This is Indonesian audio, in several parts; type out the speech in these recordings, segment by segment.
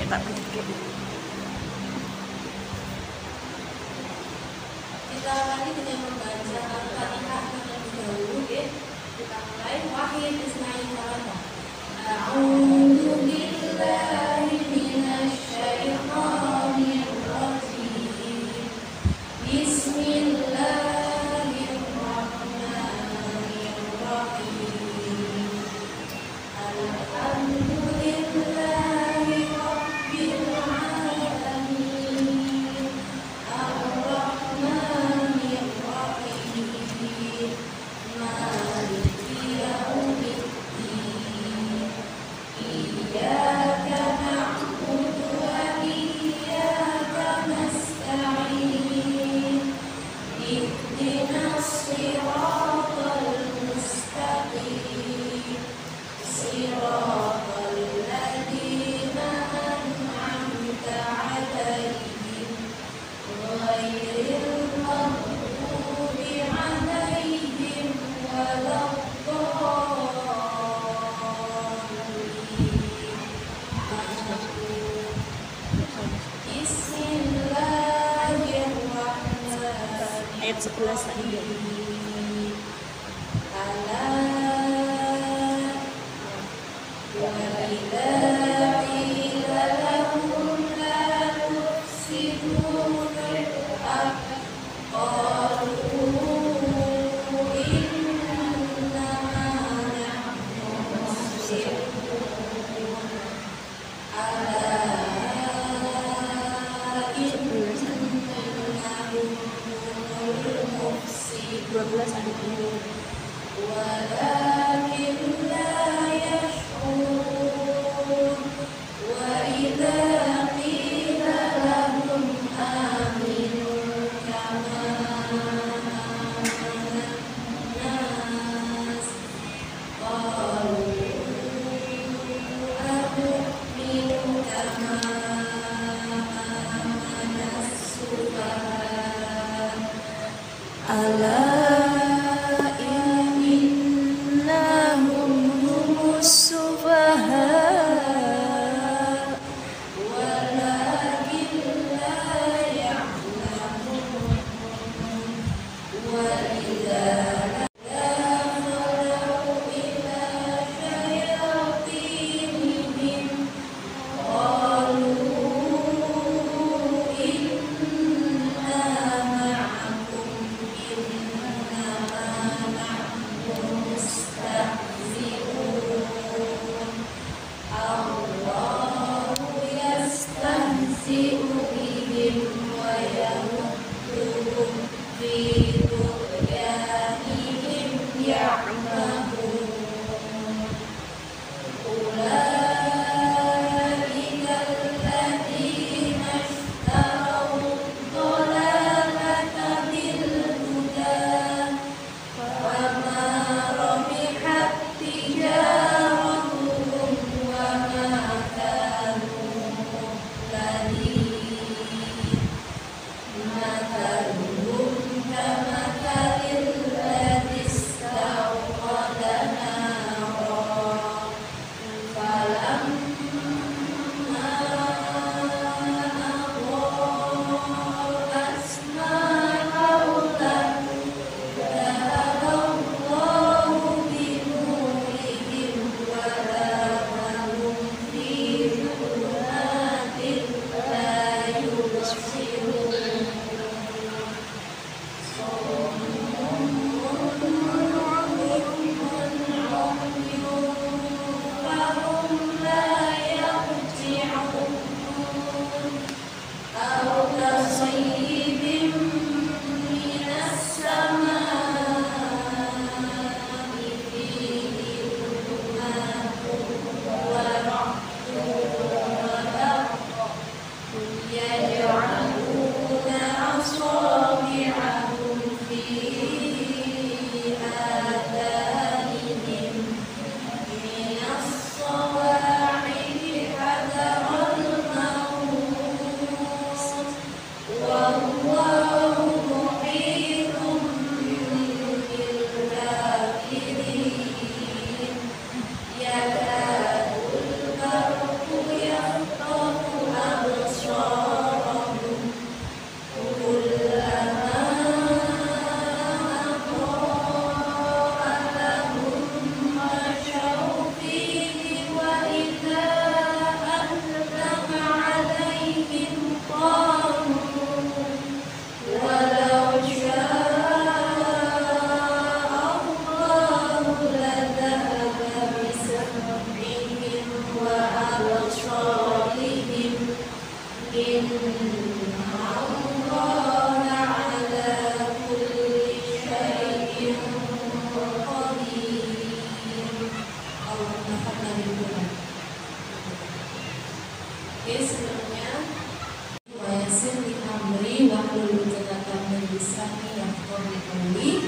tak pikir. Kita awali dengan membaca Al-Fatihah terlebih dahulu, ya. Kita mulai. Wahid bismillahirrahmanirrahim. A'udzu billahi minasy syaithanir rajim. Bismillahirrahmanirrahim. Alhamdulillahi rabbil alamin. Ar-Rahmanir Rahim. Maliki yaumiddin. Iyyaka na'budu wa iyyaka nasta'in. Ihdinas siratal mustaqim. Siratal ladzina an'amta 'alaihim ghairil maghdubi 'alaihim waladdallin. Bismillahirrahmanirrahim. Ayat 11 lagi. Ala wa idza qila lahum la tufsidu fil ardi qalu innama nahnu muslihun. Ala innahum humul mufsidun 12 ada ini. walakin la yash'urun. Wa idza qila lahum aminu kama amanan nas qalu anu'minu kama amanas sufaha. Ala innahum humus sufaha walakin la ya'lamun. Wa idza khalau ila syayatinihim qalu inna ma'akum innama nahnu mustahzi'un. Allahu yastahzi'u bihim wa yamudduhum fi tughyanihim ya'mahun. Ulaika alladzina ishtaraw ad-dalalata bil huda fama rabihat tijaratuhum wa ma kanu muhtadin. Innallaha ala kulli syai'in qadir. Allahumma fadhil. Oke, sebelumnya wa yassir li amri wa hlul 'uqdatam min lisani yafqahu qawli.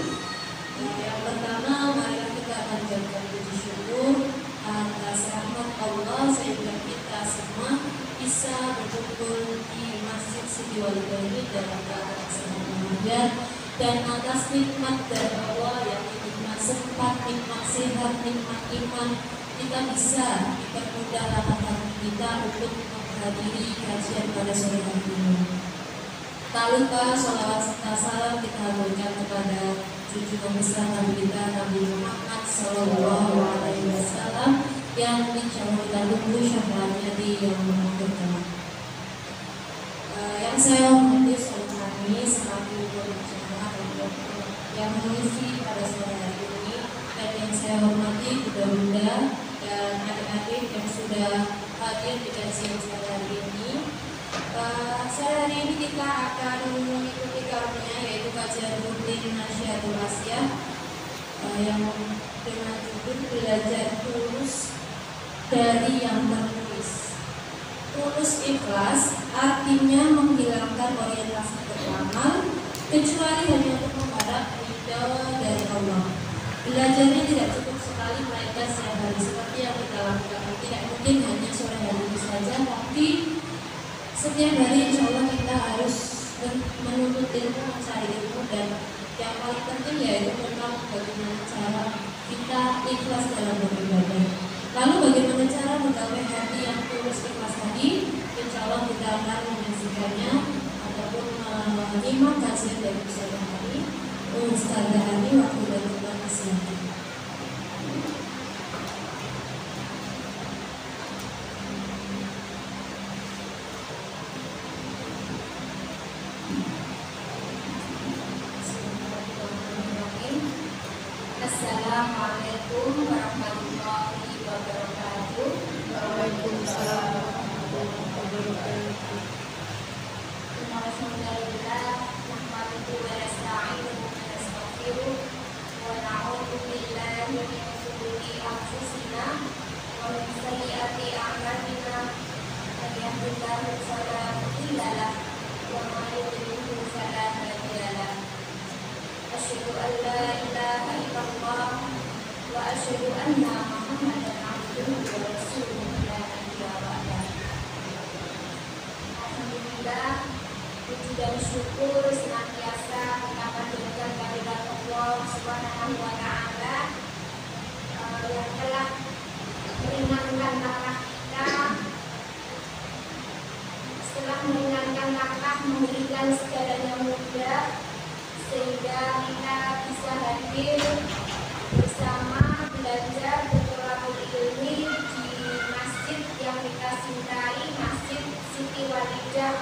Yang pertama, mari kita panjatkan puji syukur atas rahmat Allah sehingga kita semua bisa berkumpul di Masjid Siti Walidah ini dalam keadaan sehat dan atas nikmat dari Allah yang nikmat sempat, nikmat sehat, nikmat iman, kita bisa dipermudah langkah kita untuk menghadiri kajian pada sore hari ini. Tak lupa sholawat serta salam kita haturkan kepada junjungan besar Nabi kita Nabi Muhammad Sallallahu Alaihi Wasallam yang insya Allah kita tunggu syafaatnya di yaumul akhir. Yang saya hormati Ustaz kami selaku pembicara yang mengisi pada sore hari ini, dan yang saya hormati bunda-bunda dan adik-adik yang sudah hadir di kajian sore hari ini. Sore hari ini kita akan mengikuti karunia yaitu kajian rutin Nasyiatul Asyah yang dengan judul belajar tulus dari yang tertulis. Tulus ikhlas artinya menghilangkan orientasi beramal kecuali hanya untuk mengharap ridha dari Allah. Belajarnya tidak cukup sekali melainkan setiap hari seperti yang kita lakukan. Tidak mungkin hanya sore hari ini saja, tapi setiap hari insya Allah kita harus menuntut ilmu, mencari ilmu, dan yang paling penting yaitu tentang bagaimana cara kita ikhlas dalam beribadah. Lalu bagaimana cara menggapai hati yang tulus ikhlas tadi? Insya Allah kita akan menyaksikannya ataupun menyimak kajian dari Ustaz hari Ustazah Hani waktu dan tempat masing-masing. Assalamualaikum warahmatullahi wabarakatuh. Waalaikumsalam warahmatullahi wabarakatuh. Alhamdulillah, nahmaduhu wa nasta'inuhu wa nastaghfiruh wa na'udzu billahi min shururi anfusina wa min sayyiati a'malina. Man yahdihillahu fala mudilla lahu wa man yudlil fala hadiya lahu. Asyhadu an la ilaha illallah wa asyhadu anna Muhammadan abduhu wa rasuluhu la nabiyya ba'dahu. Alhamdulillah, puji dan syukur senantiasa kita panjatkan kehadirat Allah Subhanahu wa taala yang telah meringankan langkah kita, setelah meringankan langkah memberikan segalanya mudah sehingga kita bisa hadir bersama belajar bertolakul ilmi di masjid yang kita cintai, Masjid Siti Walidah.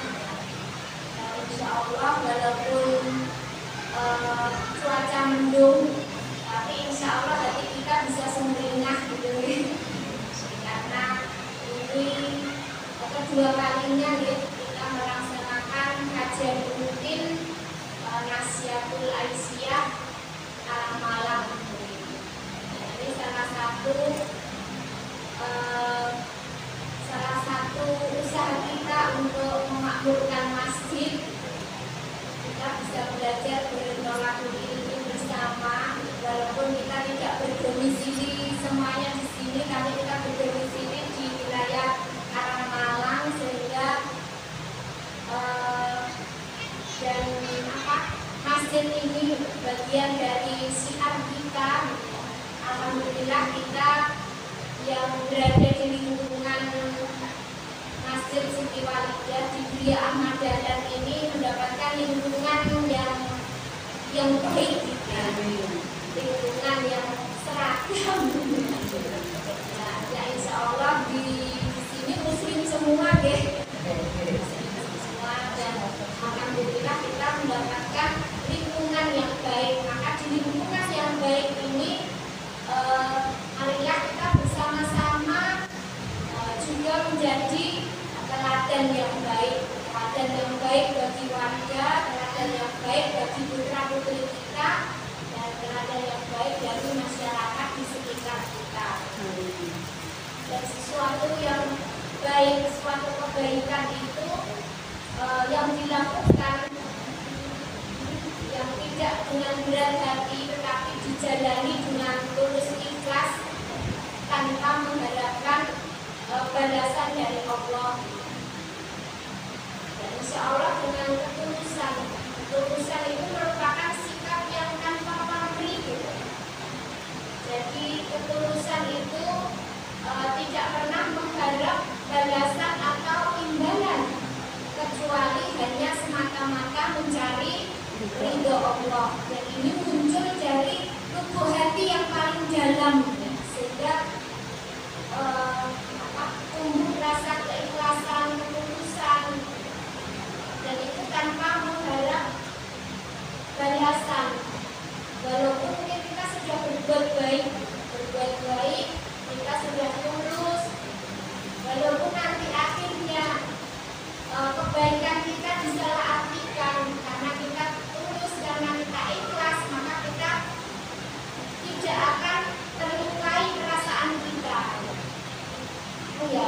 Insya Allah walaupun cuaca mendung, tapi insya Allah hati kita bisa sumringah gitu, karena ini kedua kalinya kita melaksanakan kajian rutin Nasyiatul Aisyah Malang. Ini salah satu usaha kita untuk memakmurkan masjid. Kita bisa belajar bertolakul ilmi bersama, walaupun kita tidak berdomisili semuanya di sini, tapi kita berdomisili di wilayah Karangmalang, sehingga dan masjid ini bagian dari syiar kita. Alhamdulillah kita yang berada di lingkungan Masjid Siti Walidah di Gria Ahmad Dahlan ini mendapatkan lingkungan yang baik, lingkungan yang seragam. Ya insya Allah di sini muslim semua deh. Dan alhamdulillah kita mendapatkan lingkungan yang baik. Maka di lingkungan yang baik ini marilah kita bersama-sama juga menjadi teladan yang baik yang baik, suatu kebaikan itu yang dilakukan yang tidak dengan berat hati tetapi dijalani dengan tulus ikhlas tanpa mengharapkan balasan dari Allah. Dan insya Allah dengan ketulusan itu merupakan sikap yang tanpa pamrih gitu. Jadi ketulusan itu tidak pernah mengharap balasan atau imbalan, kecuali hanya semata-mata mencari ridho Allah. Dan ini muncul dari lubuk hati yang paling dalam, sehingga tumbuh rasa keikhlasan, ketulusan, dan itu tanpa mengharap balasan. Walaupun mungkin kita sudah berbuat baik, kita sudah tulus, walaupun nanti akhirnya kebaikan kita disalahartikan karena kita tulus, karena kita ikhlas, maka kita tidak akan terlukai perasaan kita. Ya,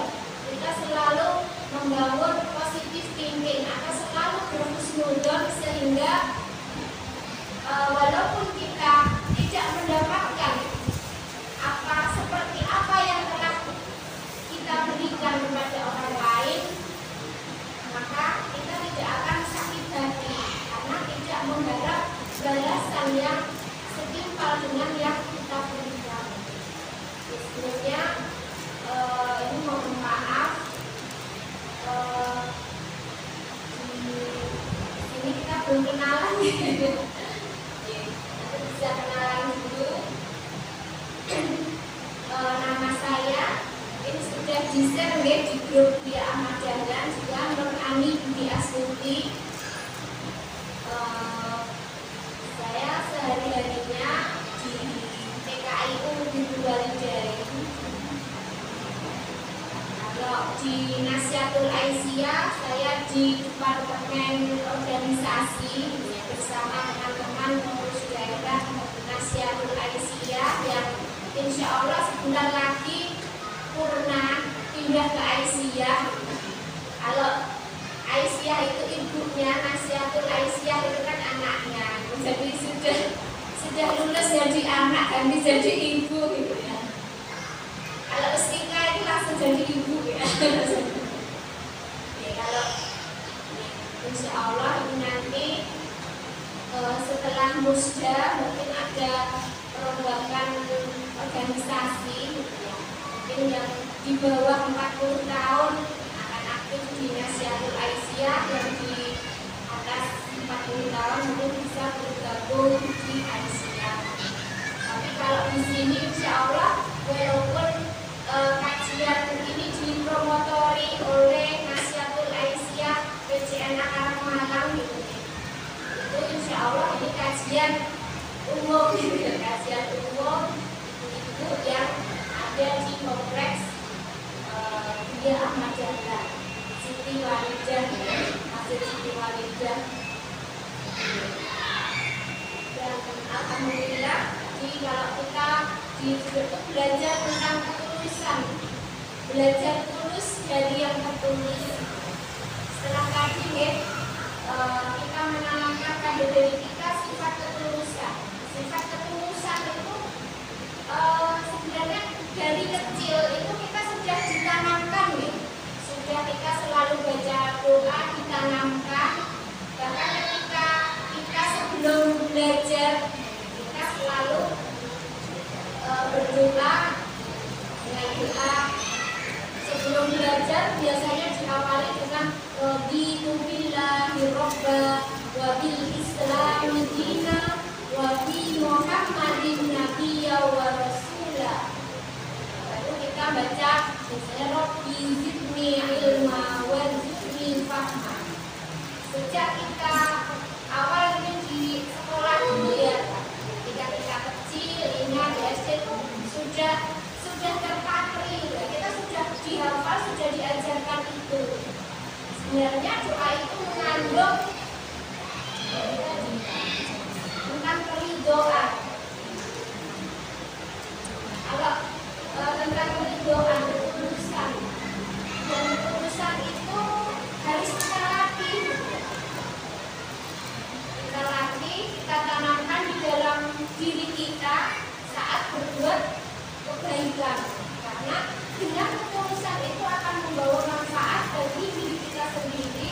kita selalu membangun positif thinking atau selalu berhusnudzon sehingga walaupun kita tidak mendapatkan seperti apa yang telah kita berikan kepada orang lain, maka kita tidak akan sakit hati karena tidak mengharap balasan yang setimpal dengan yang kita berikan. Sebenarnya ini mohon maaf, ini kita belum kenalan. Nanti bisa kenalan dulu. Nama saya ini sudah di-share di grup Dia Ahmad Dahlan, juga Nur Ani Budi Astuti. Saya sehari-harinya di TKIU di Walidain. Kalau di Nasihatul Aisyah, saya di Departemen Organisasi bersama teman-teman pengurus daerah Nasihatul Aisyah yang insya Allah sebulan lagi purna pindah ke Aisyah. Kalau Aisyah itu ibunya, Nasihatul Aisyah itu kan anaknya. Jadi sudah lulus jadi anak, kami jadi ibu gitu ya. Kalau Ustika itu langsung jadi ibu ya. Ya, kalau insya Allah ini nanti setelah musda mungkin ada perombakan organisasi ya. Mungkin yang di bawah 40 tahun akan aktif di Nasihatul Aisyah, yang di atas 40 tahun mungkin bisa bergabung di Aisyah. Tapi kalau di sini insya Allah walaupun kajian ini dipromotori oleh Nasihatul Aisyah PCN Akarang Malang gitu, itu insya Allah ini kajian umum gitu ya, kajian umum itu yang ada di kompleks Dia Ahmad Dahlan Siti Walidah, Masjid Siti Walidah. Dan alhamdulillah, jadi kalau kita di situ belajar tentang ketulusan, belajar tulus dari yang tertulis. Setelah tadi kita menanamkan pada diri kita sifat ketulusan. Sifat ketulusan itu sebenarnya dari kecil itu kita sudah ditanamkan ya. Sudah kita selalu baca doa ditanamkan. Bahkan ketika kita sebelum belajar kita selalu berdoa dengan doa. Sebelum belajar biasanya diawali dengan raditu billahi robba wa bil islami dina wa bi Muhammadin nabiyya wa rasula. Lalu kita baca misalnya Rabbi zidni ilma wa zidni fahma. Sejak kita awal ini di sekolah dulu ya, ketika kita kecil ingat ya, sudah terpatri ya, kita sudah dihafal, sudah diajarkan itu. Sebenarnya doa itu mengandung tentang keridhaan. Kalau tentang keridhaan, ketulusan, Dan ketulusan itu harus kita latih. Kita latih, kita tanamkan di dalam diri kita saat berbuat kebaikan. Karena dengan ketulusan itu akan membawa manfaat bagi diri kita sendiri,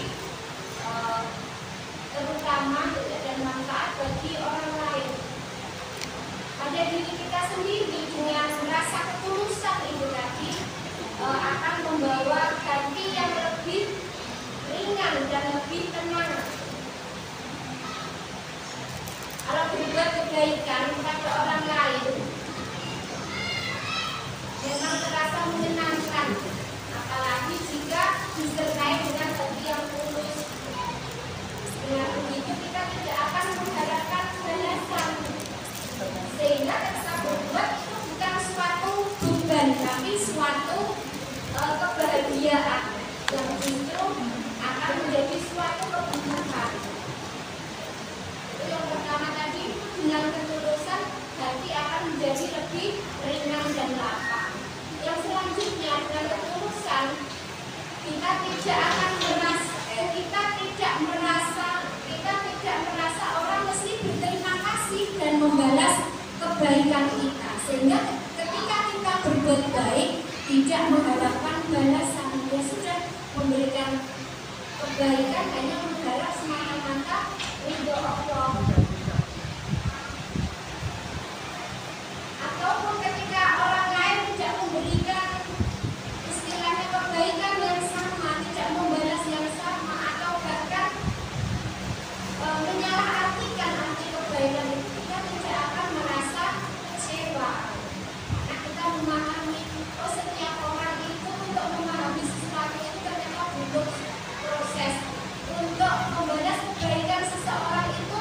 terutama dan manfaat bagi orang lain. Pada diri kita sendiri dengan rasa ketulusan itu tadi akan membawa ganti yang lebih ringan dan lebih tenang. Kalau berbuat kebaikan pada orang lain memang terasa menyenangkan, apalagi jika disertai dengan hati yang tulus. Dengan begitu kita tidak akan mengharapkan balasan, sehingga ketika berbuat itu bukan suatu beban, tapi suatu kebahagiaan yang justru akan menjadi suatu kebutuhan. Itu yang pertama tadi, dengan ketulusan hati akan menjadi lebih ringan dan lapang. Yang selanjutnya, dengan ketulusan kita tidak merasa orang mesti berterima kasih dan membalas kebaikan kita, sehingga ketika kita berbuat baik tidak mengharapkan balasan. Dia sudah memberikan kebaikan hanya mengharap semata-mata ridho Allah. Ataupun ketika orang lain tidak memberikan istilahnya kebaikan yang sama, tidak membalas yang sama, atau bahkan menyalahartikan arti kebaikan itu, kita tidak akan merasa kecewa. Karena kita memahami, oh setiap orang itu untuk memahami sesuatu itu ternyata butuh proses. Untuk membalas kebaikan seseorang itu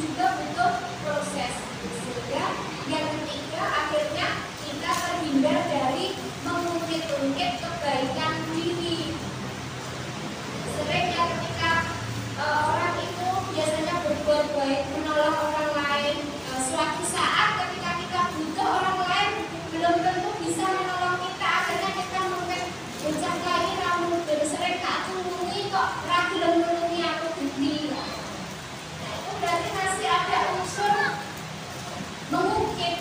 juga butuh proses. Sehingga yang ketiga, akhirnya kita terhindar dari mengungkit-ungkit kebaikan diri. Seringnya ketika orang itu biasanya berbuat baik, menolong orang lain, suatu saat ketika kita butuh, orang lain belum tentu bisa menolong kita. Akhirnya kita mungkin bocah lagi ramu dan sering tak tulungi kok ragilem nulungi aku gede. Nah itu berarti masih ada unsur mengungkit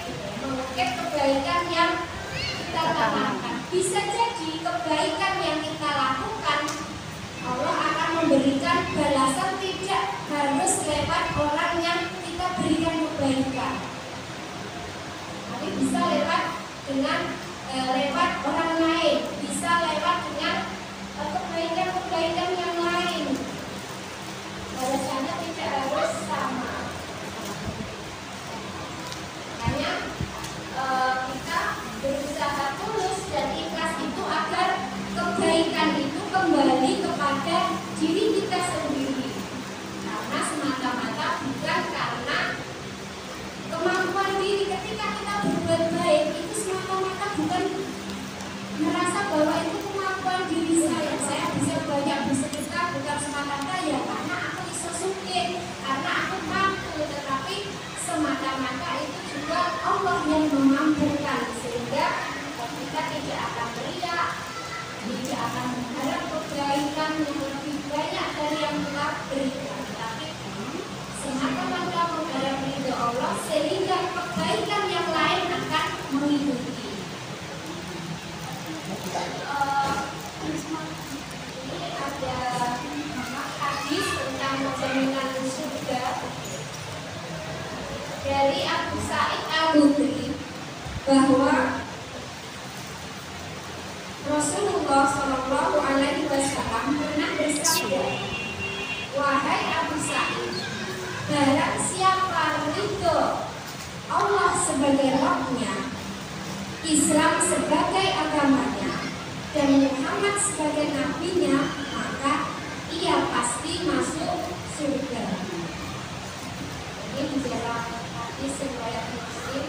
kebaikan yang kita tanamkan. Bisa jadi kebaikan yang kita lakukan Allah akan memberikan balasan tidak harus lewat orang yang kita berikan kebaikan, tapi bisa lewat orang lain, bisa lewat dengan kebaikan yang lain. Balasannya tidak harus sama. Hanya kita berusaha tulus dan ikhlas itu agar kebaikan itu kembali kepada diri kita sendiri, karena semata-mata bukan karena kemampuan diri. Ketika kita berbuat baik itu semata-mata bukan merasa bahwa itu kemampuan diri saya bisa banyak bersedekah, bukan semata-mata ya karena aku bisa sukses, karena aku mampu, tetapi semata-mata itu juga Allah yang memampukan, sehingga kita tidak akan teriak, tidak akan mengharap kebaikan yang lebih banyak dari yang telah berikan, tapi semata-mata mengharap ridho Allah, sehingga kebaikan yang lain akan mengikuti. Ini ada hadis tentang jaminan surga dari Abu Sa'id Al-Khudri, bahwa Rasulullah Shallallahu Alaihi Wasallam pernah bersabda, wahai Abu Sa'id, barang siapa ridho Allah sebagai Rabb-Nya, Islam sebagai agamanya, dan Muhammad sebagai nabinya, maka ia pasti masuk surga. Ini di dalam hadis riwayat Muslim.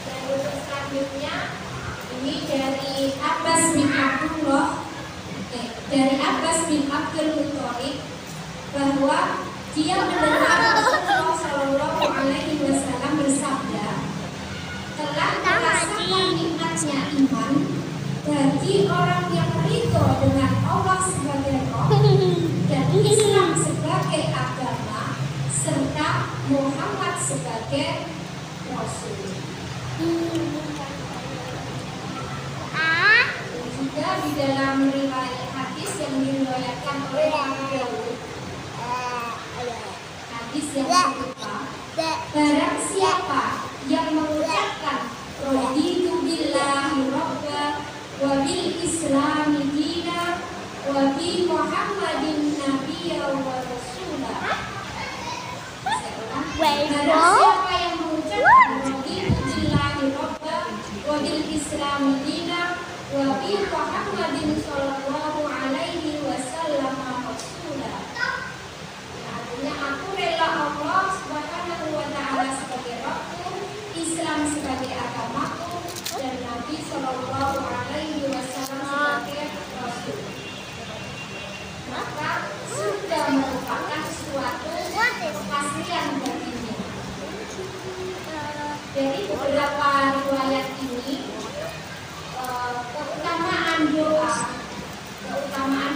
Dan untuk selanjutnya ini dari Abbas bin Abdul Muthalib, bahwa dia mendengar Rasulullah Shallallahu Alaihi Wasallam bersabda, telah merasakan nikmatnya iman bagi orang yang ridho dengan Allah sebagai Roh dan Islam sebagai agama serta Muhammad sebagai Rasul. Juga di dalam riwayat hadis yang diriwayatkan oleh Abu Dawud, hadis yang serupa, barang siapa yang mengucapkan raditu billahi rabba wa bil islami dina wa bi Muhammadin nabiyya wa rasula. Barang siapa yang mengucapkan raditu billahi rabba wa bil islami dina wa bi Muhammadin sallallahu alaihi wasallam rasula. Artinya aku rela Allah Subhanahu wa taala sebagai Rabbku, Islam sebagai agamaku, dan Nabi sallallahu alaihi wasallam sebagai rasul. Maka sudah merupakan suatu kepastian baginya. Dari beberapa riwayat ini, keutamaan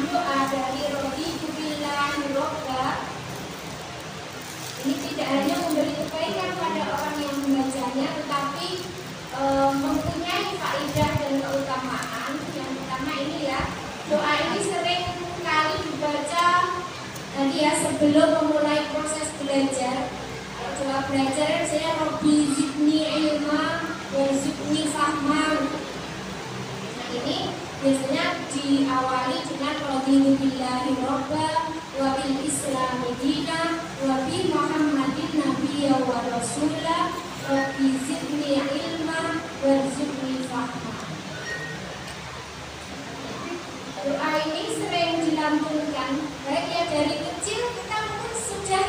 doa dari raditu billahi rabba ini tidak hanya memberi kebaikan pada orang yang membacanya, tetapi mempunyai faedah dan keutamaan. Yang pertama ini ya, doa ini sering kali dibaca sebelum memulai proses belajar. Kalau doa belajar saya Rabbi zidni ilma warzuqni fahma. Nah ini biasanya diawali dengan raditu billahi rabba wa bil islami dina wa bi Muhammadin nabiyya wa rasula rabbi zidni ilma warzuqni fahma. Doa ini sering dilambungkan, baik ya dari kecil kita mungkin sudah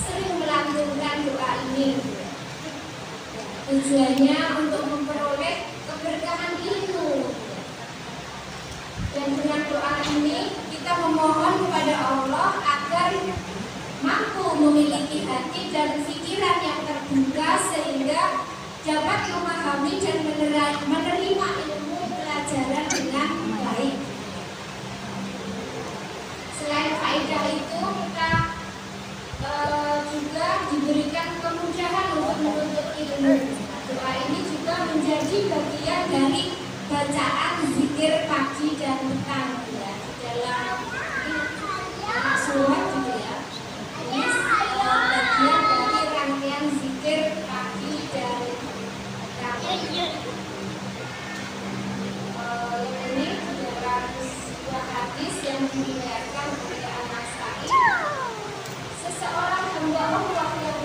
sering melambungkan doa ini. Tujuannya untuk memperoleh keberkahan ilmu. Dan dengan doa ini kita memohon kepada Allah agar mampu memiliki hati dan pikiran yang terbuka sehingga dapat memahami dan menerima ilmu pelajaran dengan baik. Selain faedah itu, kita juga diberikan kemudahan untuk menuntut ilmu. Doa ini juga menjadi bagian dari bacaan zikir pagi dan petang ya, di dalam surat gitu ya. Ini bagian dari rangkaian zikir pagi dan petang. Ini dalam sebuah hadis yang diriwayatkan oleh An-Nasa'i. Seseorang hamba Allah yang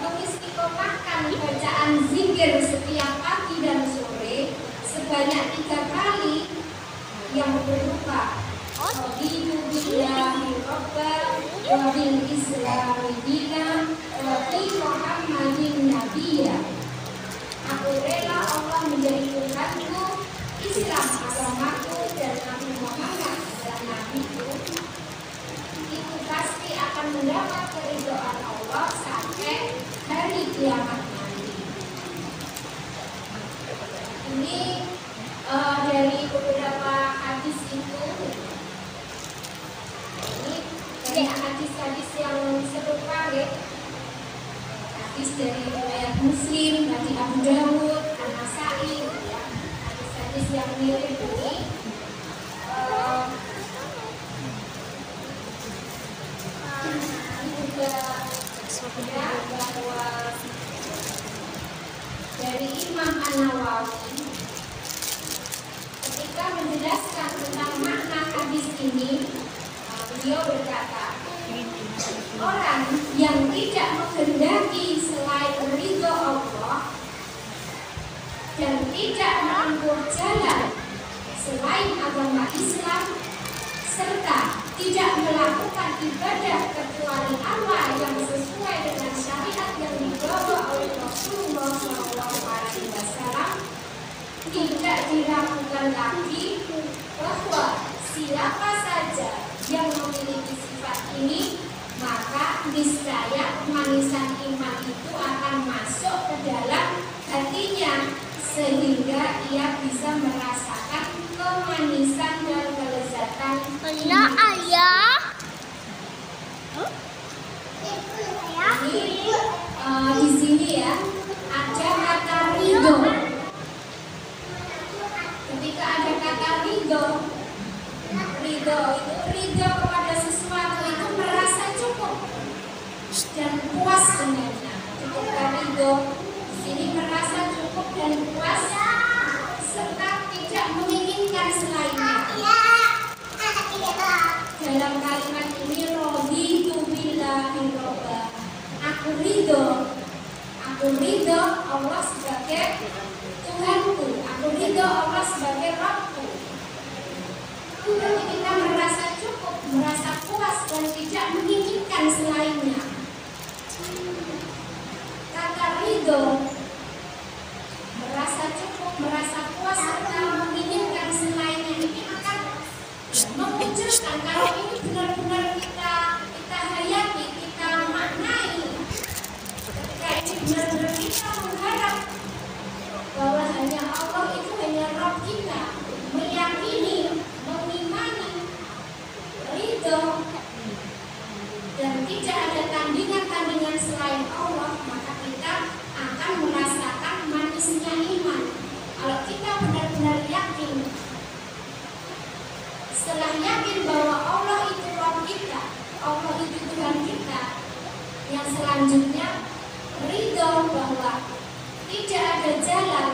mengistiqomahkan bacaan zikir setiap pagi dan sore sebanyak 3 kali yang berupa raditu billahi rabba wa bil islami dina wa bi Muhammadin nabiyya. Aku rela Allah menjadi Tuhanku, Islam agamaku, dan Nabi Muhammad adalah nabiku. Itu pasti akan mendapat keridhaan Allah sampai hari kiamat nanti. Ini dari beberapa hadis itu. Ini banyak hadis-hadis yang serupa ya. Hadis dari riwayat Muslim, dari Abu Dawud, An-Nasa'i ya. Hadis-hadis yang mirip ini. Juga bahwa dari Imam An-Nawawi ketika menjelaskan tentang makna hadis ini, beliau berkata, orang yang tidak menghendaki selain ridho Allah dan tidak menempuh jalan selain agama Islam serta tidak melakukan ibadah kecuali Allah yang sesuai dengan syariat yang dibawa oleh Rasulullah SAW, tidak diragukan lagi bahwa siapa saja yang memiliki sifat ini, maka niscaya kemanisan iman itu akan masuk ke dalam hatinya sehingga sehingga ia bisa merasakan kemanisan dan kelezatan. Mana ayah? Ini di sini ya ada kata ridho. Ketika ada kata ridho itu ridho kepada sesuatu itu merasa cukup dan puas dengannya. Ketika ridho di sini merasa cukup dan puas serta tidak menginginkan selainnya. Dalam kalimat ini raditu billahi robba. Aku ridho Allah sebagai Tuhanku. Aku ridho Allah sebagai Rabbku. Berarti kita merasa cukup, merasa puas dan tidak menginginkan selainnya. Kata ridho, merasa cukup, merasa puas serta menginginkan selainnya ini akan memunculkan kalau ini benar-benar kita hayati, kita maknai. Ketika ini benar-benar kita mengharap bahwa hanya Allah itu hanya Rabb kita, meyakini, mengimani, ridho, dan tidak ada tandingan-tandingan selain Allah, maka kita akan merasakan manisnya iman. Kalau kita benar-benar yakin, setelah yakin bahwa Allah itu Rabb kita, Allah itu Tuhan kita, yang selanjutnya ridho bahwa tidak ada jalan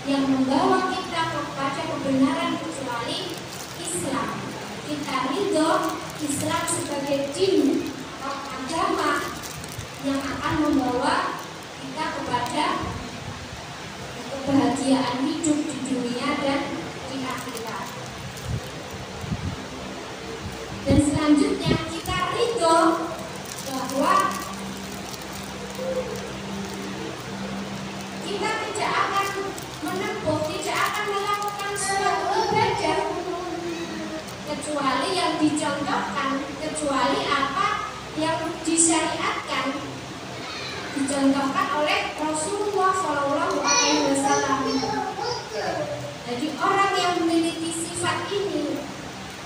yang membawa kita kepada kebenaran kecuali Islam. Kita ridho Islam sebagai din atau agama yang akan membawa kita kepada kebahagiaan hidup di dunia dan di akhirat. Dan selanjutnya kita ridho bahwa kita tidak akan menempuh, tidak akan melakukan suatu ibadah kecuali yang dicontohkan, kecuali apa yang disyariatkan, dicontohkan oleh Rasulullah SAW. Jadi orang yang memiliki sifat ini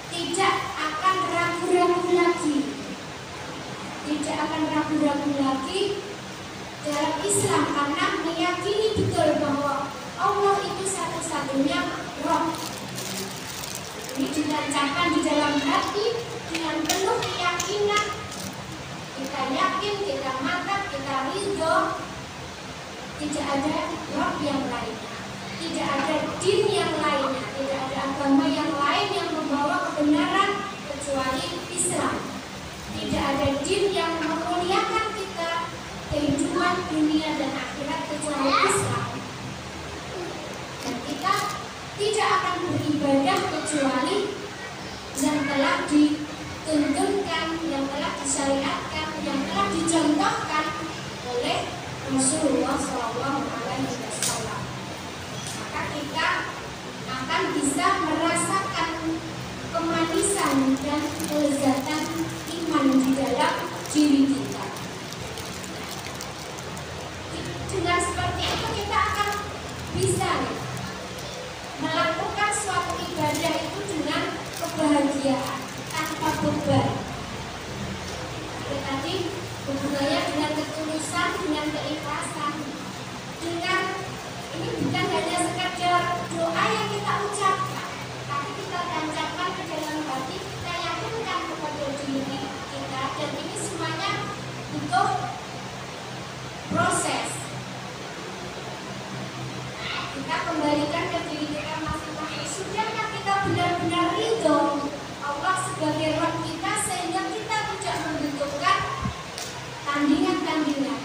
tidak akan ragu-ragu lagi, tidak akan ragu-ragu lagi dalam Islam karena meyakini betul bahwa Allah itu satu-satunya Rabb. Ini ditancapkan di dalam hati dengan penuh keyakinan. Kita yakin, kita mantap, kita ridho. Tidak ada Rabb yang lainnya, tidak ada din yang lainnya, tidak ada agama yang lain yang membawa kebenaran kecuali Islam. Tidak ada din yang memuliakan kita kehidupan dunia dan akhirat kecuali Islam. Dan kita tidak akan beribadah kecuali yang telah dituntunkan, yang telah disyariatkan, yang telah dicontohkan oleh Rasulullah SAW. Maka kita akan bisa merasakan kemanisan dan kelezatan iman di dalam diri kita. Dengan seperti itu kita akan bisa melakukan suatu ibadah itu dengan kebahagiaan tanpa beban. Tadi hubungannya dengan ketulusan, dengan keikhlasan, dengan ini bukan hanya sekadar doa yang kita ucapkan, tapi kita tancapkan ke dalam hati, kita yakinkan kepada diri kita, dan ini semuanya butuh proses. Kita kembalikan ke diri kita masing-masing. Sudahkah kita benar-benar ridho Allah sebagai Rabb kita sehingga kita tidak membutuhkan tandingan-tandingan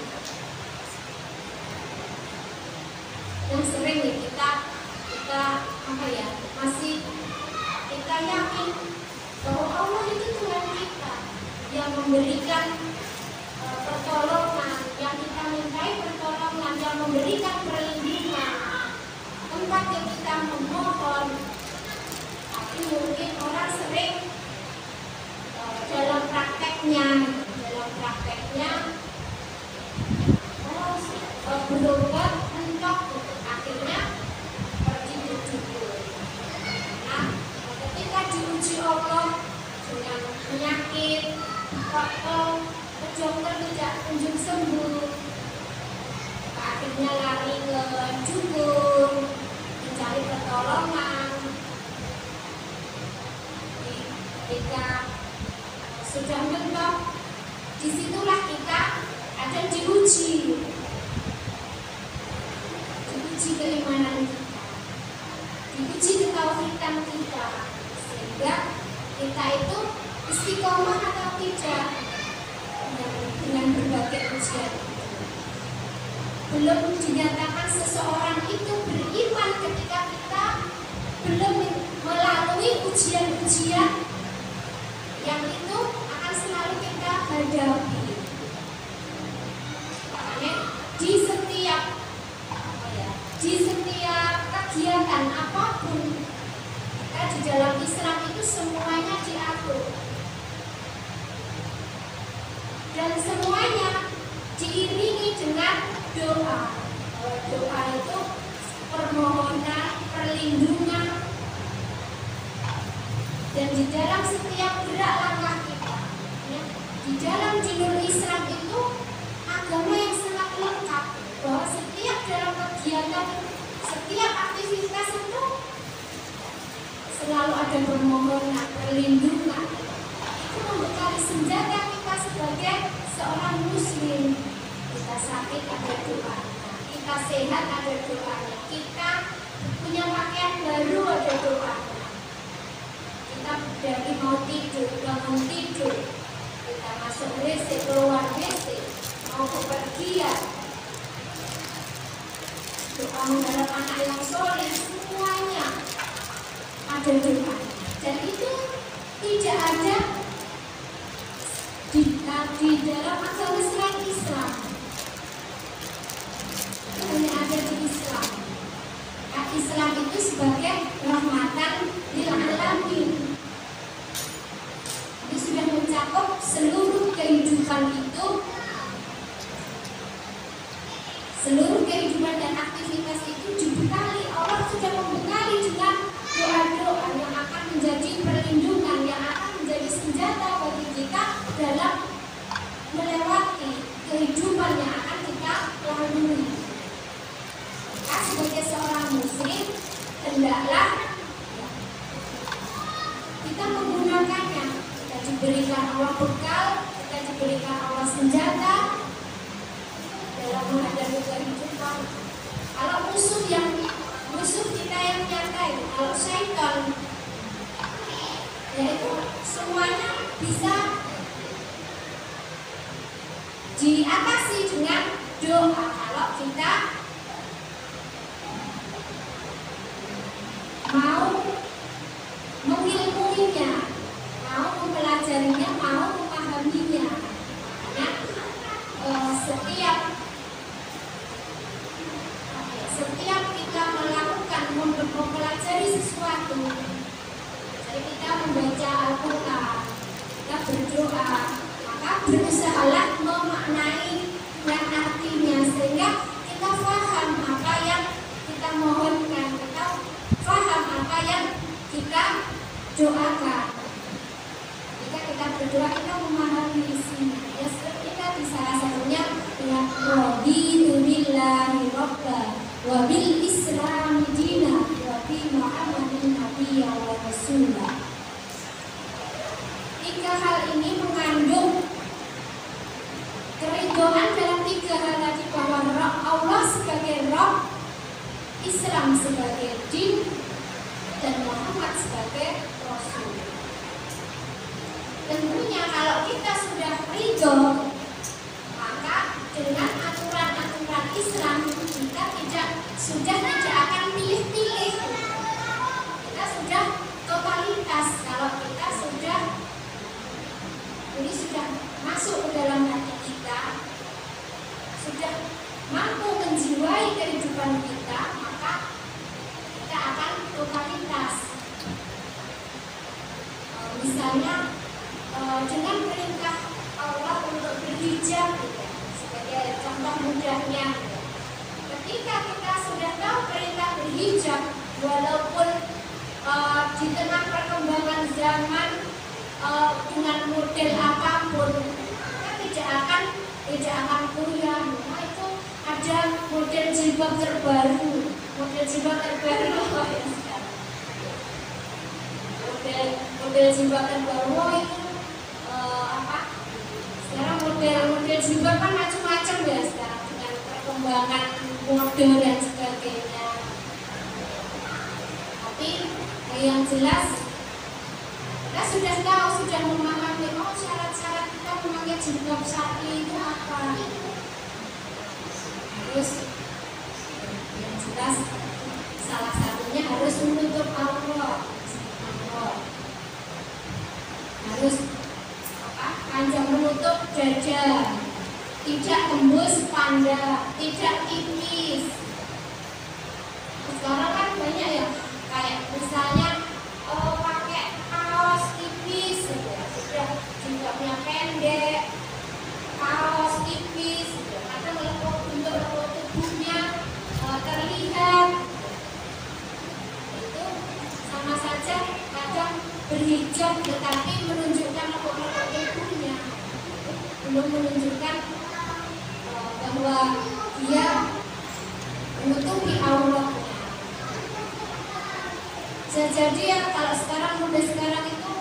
yang sering kita masih kita yakin bahwa Allah itu Tuhan kita yang memberikan pertolongan, yang kita mintai pertolongan, yang memberikan perlindungan, tempat yang kita memohon. Tapi mungkin orang sering dalam prakteknya berobat mentok, akhirnya kok dokter tidak kunjung sembuh, akhirnya lari ke dukun mencari pertolongan. Ketika sudah mentok, disitulah kita ada diuji keimanan kita, diuji ketauhidan kita, sehingga kita itu istiqomah atau tidak dengan berbagai ujian. Belum dinyatakan seseorang itu beriman ketika kita belum melalui ujian-ujian yang itu akan selalu kita hadapi. Makanya di setiap kegiatan apapun kita di dalam Islam itu semuanya diatur dan semuanya diiringi dengan doa. Doa itu permohonan, perlindungan, dan di dalam setiap gerak langkah kita, ya, di dalam dinul Islam itu agama yang sangat lengkap, bahwa setiap dalam kegiatan, setiap aktivitas itu selalu ada permohonan, perlindungan. Itu membekali senjata kita sebagai seorang muslim. Kita sakit ada doanya, kita sehat ada doanya, kita punya pakaian baru ada doanya, kita dari mau tidur, bangun tidur, kita masuk WC, keluar WC, mau bepergian, doa mengharap anak yang soleh, semuanya ada doa. Dan itu tidak ada di dalam agama selain Islam, hanya ada di Islam. Islam itu sebagai rahmatan lil alamin. Itu sudah mencakup seluruh kehidupan itu, seluruh kehidupan dan aktivitas itu dibekali. Allah sudah membekali dengan doa-doa yang akan menjadi perlindungan, yang akan menjadi senjata bagi kita dalam melewati kehidupan yang akan kita lalui. Maka sebagai seorang muslim, hendaklah kita menggunakannya. Kita diberikan Allah bekal, kita diberikan Allah senjata dalam menghadapi kehidupan. Kalau musuh kita yang nyatai, kalau syaitan, yaitu semuanya bisa diatasi dengan doa. Kalau kita mau mengilmuinya, mau mempelajarinya, mau memahaminya. Makanya setiap kita melakukan, mempelajari sesuatu, jadi kita membaca Al-Quran, kita berdoa, maka berusahalah memaknai yang artinya, sehingga kita paham apa yang kita mohonkan, kita paham apa yang kita doakan. Jika kita berdoa, kita memahami isinya. Ya, seperti tadi salah satunya dengan raditu billahi rabban wa bil islami dina wa bi Muhammadin nabiyya wa rasulah. Tiga hal ini mengandung keridhaan dalam tiga hal tadi, bahwa Allah sebagai Rabb, Islam sebagai din, dan Muhammad sebagai Rasul. Tentunya kalau kita sudah ridho, maka dengan aturan-aturan Islam kita sudah tidak akan pilih-pilih. Kita sudah totalitas. Kalau kita sudah masuk ke dalam hati kita, sudah mampu menjiwai kehidupan kita, maka kita akan totalitas. Misalnya dengan perintah Allah untuk berhijab, sebagai contoh mudahnya, ketika kita sudah tahu perintah berhijab, walaupun di tengah perkembangan zaman dengan model apapun kan tidak akan goyah. Nah, itu ada model jilbab terbaru model jilbab terbaru itu sekarang model jilbab kan macam-macam ya sekarang dengan perkembangan mode dan sebagainya. Tapi yang jelas kita sudah tahu, sudah memahami syarat-syarat kita memakai jilbab syar'i itu apa. Terus yang jelas salah satunya harus menutup aurat, harus panjang menutup dada, tidak tembus panda, tidak tipis. Sekarang kan banyak ya, kayak misalnya pakai kaos tipis, sudah jilbabnya pendek, kaos tipis, kadang untuk tubuhnya terlihat. Itu sama saja kadang berhijab tetapi menunjukkan lekuk-lekuk tubuhnya, belum menunjukkan bahwa dia menutupi auratnya. Jadi ya kalau sekarang mode sekarang itu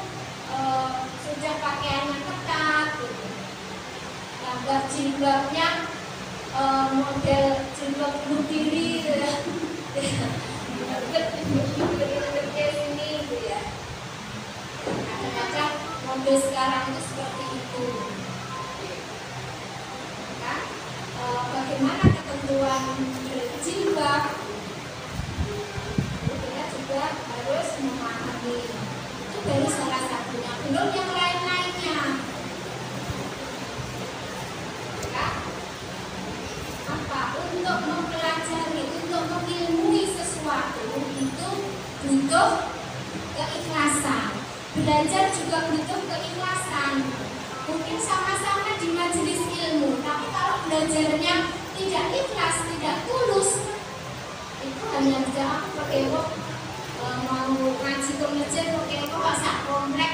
sudah pakaiannya ketat, gitu. Gambar jilbabnya model jilbab bunuh diri, gitu ya. Ini, gitu ya. Kadang-kadang mode sekarang itu seperti itu. Kan? Bagaimana ketentuan jilbab? Kita juga harus memahami. Itu baru salah satunya, belum yang lain-lainnya. Ya? Apa? Untuk mempelajari, untuk mengilmui sesuatu itu butuh keikhlasan. Belajar juga butuh keikhlasan. Mungkin sama-sama di majelis ilmu, tapi kalau belajarnya tidak ikhlas, tidak tulus, itu hanya bisa aku pakai mau ngaji ke masjid pakai sak komplek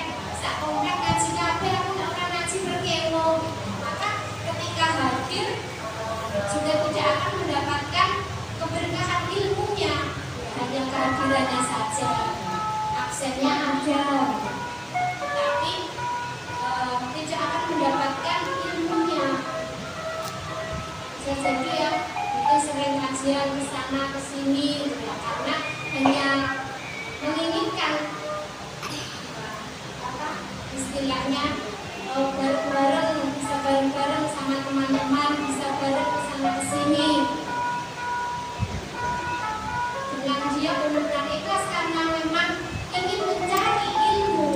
ngaji kafe, aku nggak pernah ngaji berkewo. Maka ketika hadir sudah tidak akan mendapatkan keberkahan ilmunya, hanya kehadirannya saja, aksennya ada, tapi tidak akan mendapatkan ilmunya. Bisa jadi ya itu sering kajian ke sana ke sini karena hanya menginginkan istilahnya bareng-bareng, bisa bareng-bareng sama teman-teman, bisa bareng ke sana ke sini. Dengan dia benar-benar ikhlas karena memang ingin mencari ilmu,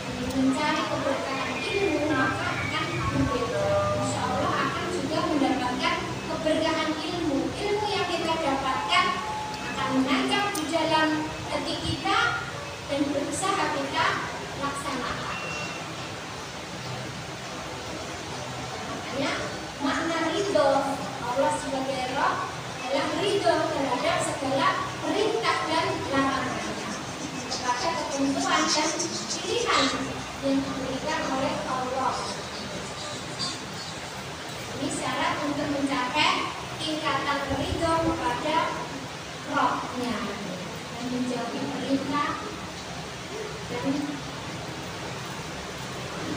ingin mencari keberkahan ilmu, maka akan berbeda. Insya Allah akan juga mendapatkan keberkahan ilmu. Ilmu yang kita dapatkan akan menancap di dalam hati kita dan berusaha kita laksanakan. Makanya makna ridho Allah sebagai Rabb adalah ridho terhadap segala perintah dan larangannya, kepada ketentuan dan pilihan yang diberikan oleh Allah. Ini syarat untuk mencapai tingkatan ridho kepada Rabb-nya dan menjauhi perintah dan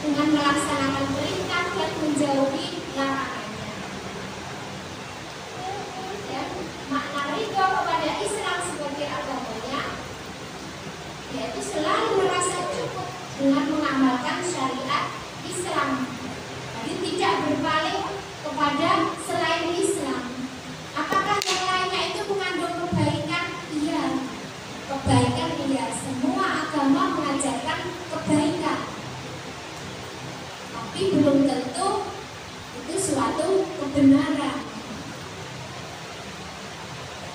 dengan melaksanakan perintah dan menjauhi larangannya. Dan makna ridho kepada Islam sebagai agamanya yaitu selalu merasa cukup dengan mengamalkan syariat Islam. Jadi tidak berpaling kepada selain Islam. Apakah yang lainnya itu mengandung kebaikan? Iya, kebaikan iya. Semua agama mengajarkan kebaikan, tapi belum tentu itu suatu kebenaran.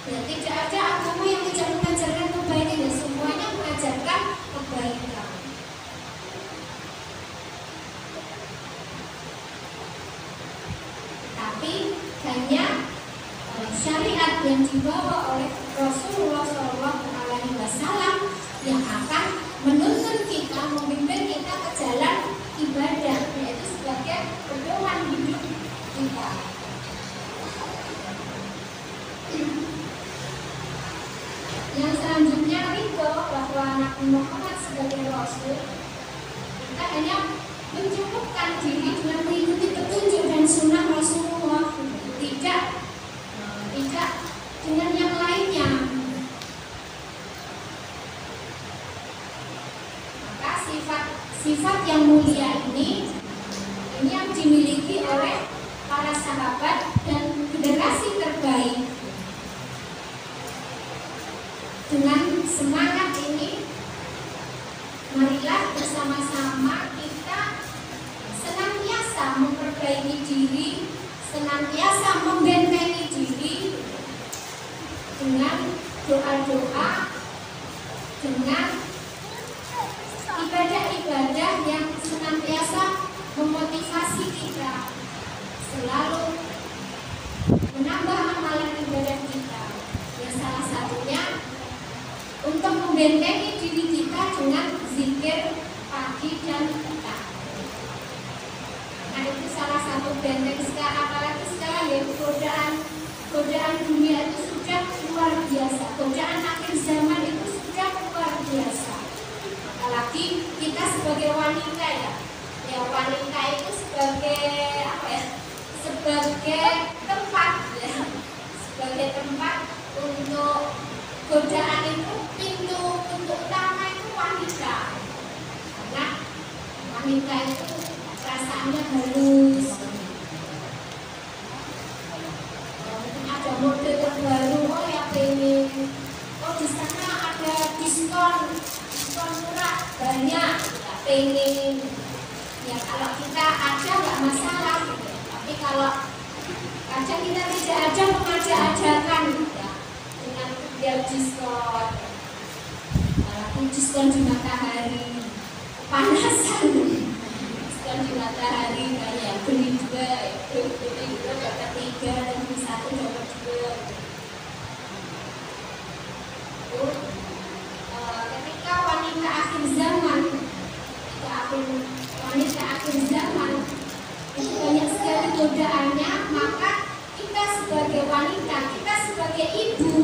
Ya, tidak ada agama yang tidak mengajarkan kebaikan, ya semuanya mengajarkan kebaikan. Tapi hanya syariat yang dibawa oleh Rasulullah SAW yang akan menuntun kita, memimpin menyesuaikan diri dengan mengikuti petunjuk dan sunnah Rasulullah, tidak dengan yang lainnya. Maka sifat yang mulia ini yang dimiliki oleh para sahabat dan generasi terbaik. Dengan semangat ini, marilah bersama-sama kita senantiasa memperbaiki diri, senantiasa membentengi diri dengan doa-doa, dengan ibadah-ibadah yang senantiasa memotivasi kita selalu menambah amalan ibadah kita. Yang salah satunya untuk membentengi diri kita dengan zikir pagi dan petang. Nah, itu salah satu benteng sekarang, apalagi sekarang ya, godaan dunia itu sudah luar biasa, godaan akhir zaman itu sudah luar biasa. Apalagi kita sebagai wanita ya wanita itu sebagai apa ya? Sebagai tempat ya, sebagai tempat untuk godaan itu pintu utama itu wanita. Karena wanita itu perasaannya halus. Ada mode terbaru, oh ya pengen, oh di sana ada diskon murah banyak, nggak pengen. Ya kalau kita ada nggak masalah, tapi kalau kadang kita tidak ada mengajak-ajakan ya, dengan dia diskon, walaupun diskon di matahari, panasan, diskon di matahari, kayak beli dua dapat 3 dan beli 1 dapat 2. Ketika wanita akhir zaman itu banyak sekali godaannya, maka kita sebagai wanita, kita sebagai ibu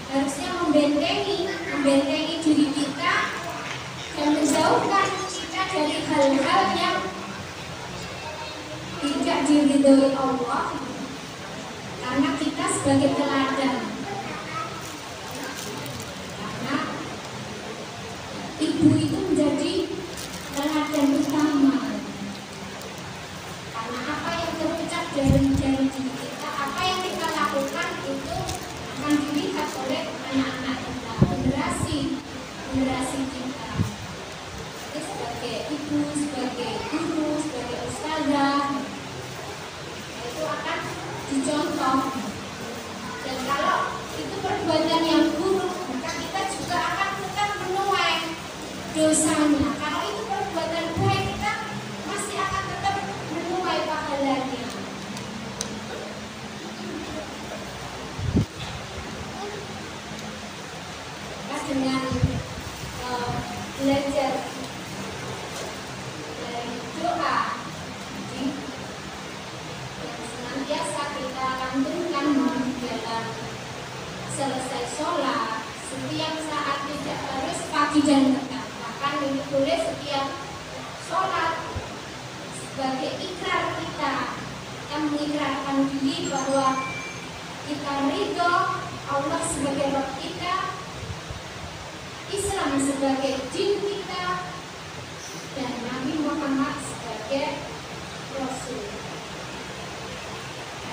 harusnya membentengi diri kita dan menjauhkan kita dari hal-hal yang tidak diridhoi Allah, karena kita sebagai teladan. Karena ibu itu menjadi teladan utama. Karena apa yang terucap dari diri kita, apa yang kita lakukan itu akan dilihat oleh anak-anak kita, generasi kita. Jadi sebagai ibu, sebagai guru, sebagai ustazah, itu akan dicontoh. Dan kalau itu perbuatan yang buruk, maka kita juga akan tetap menuai dosanya. Kalau itu perbuatan baik, kita masih akan tetap menuai pahalanya. Maka dengan belajar dari doa yang senantiasa kita lantunkan dalam selesai sholat, setiap saat, tidak harus pagi dan petang. Bahkan ini boleh setiap sholat sebagai ikrar kita mengikrarkan diri bahwa kita ridho Allah sebagai Rabb kita, Islam sebagai din kita, dan Nabi Muhammad sebagai Rasul.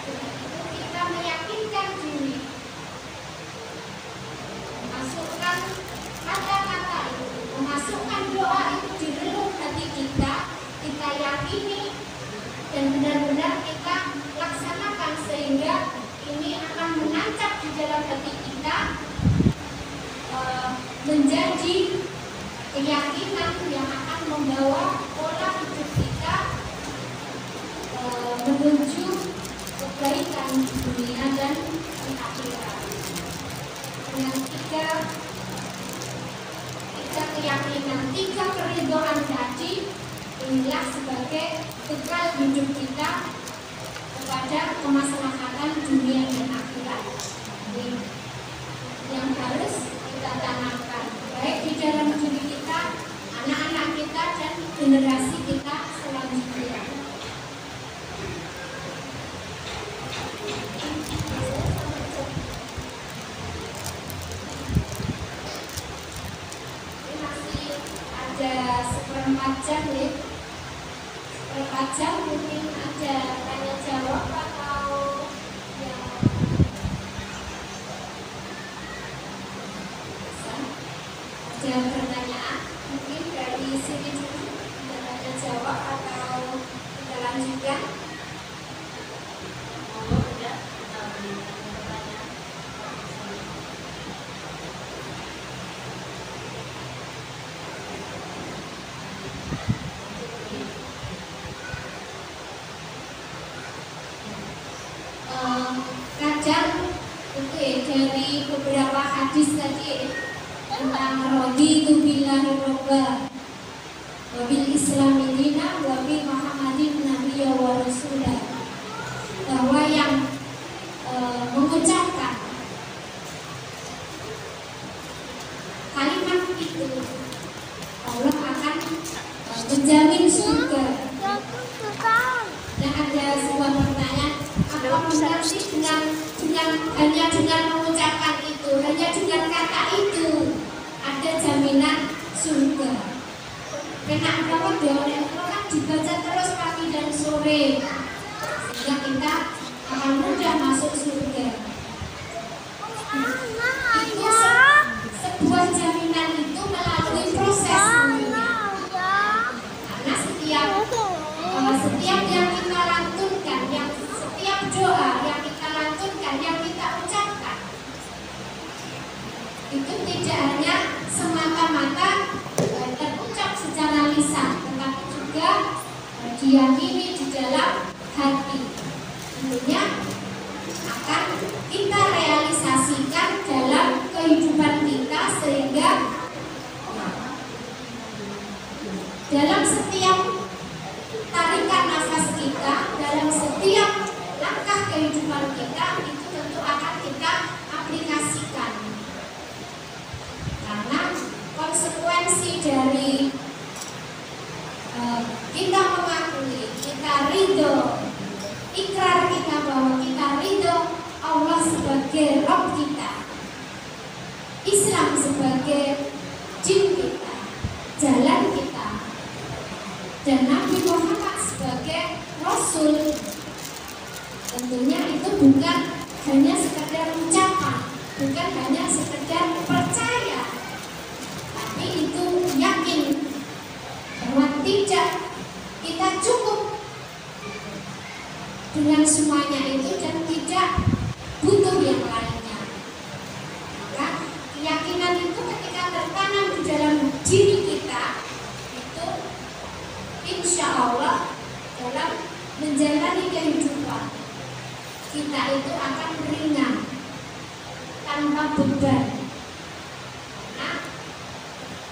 Dengan itu kita meyakinkan diri, memasukkan kata-kata itu, memasukkan doa itu di relung hati kita, kita yakini dan benar-benar kita laksanakan sehingga ini akan menancap di dalam hati kita, menjadi keyakinan yang akan membawa pola hidup kita menuju kebaikan di dunia dan di akhirat. Dengan tiga keyakinan, 3 keridhaan tadi, inilah sebagai bekal hidup kita kepada kemaslahatan dunia dan akhirat. Ini yang harus kita tanamkan, baik di dalam diri kita, anak-anak kita, dan generasi kita selanjutnya. ada seperempat jam ya. Seperempat jam mungkin ada tanya jawab atau yang ada pertanyaan mungkin dari sini dulu ada tanya jawab atau kita lanjutkan. Kadang itu ya dari beberapa hadis tadi tentang raditu billahi robba wa bil islami dina wa bi muhammadin nabiyya wa rasulah, bahwa yang mengucapkan kalimat itu Allah akan menjamin surga. Dan ada sebuah pertanyaan, apa benar sih hanya dengan mengucapkan itu, hanya dengan kata itu ada jaminan surga? Kena banget ya, oleh Allah kan dibaca terus pagi dan sore sehingga kita akan mudah masuk surga. Itu sebuah jaminan itu melalui proses tentunya. Karena setiap yang kita lantunkan, setiap doa yang kita lantunkan, yang kita ucapkan, itu tidak hanya semata-mata terucap secara lisan, tetapi juga diyakini di dalam hati. Tentunya akan kita realisasikan dalam kehidupan kita, sehingga dalam setiap tarikan nafas kita, dalam setiap langkah kehidupan kita, itu tentu akan kita aplikasikan. Karena konsekuensi dari kita mengakui, kita ridho, ikrar kita bahwa kita ridho Allah sebagai Rabb kita, Islam sebagai din kita, jalan kita, dan Nabi Muhammad sebagai Rasul. Tentunya itu bukan hanya sekedar ucapan, bukan hanya sekedar percaya, tapi itu yakin bahwa tidak kita cukup dengan semuanya itu dan tidak butuh yang lainnya. Maka keyakinan itu ketika tertanam di dalam diri kita, itu insya Allah dalam menjalani kehidupan kita itu akan ringan, tanpa beban. Nah,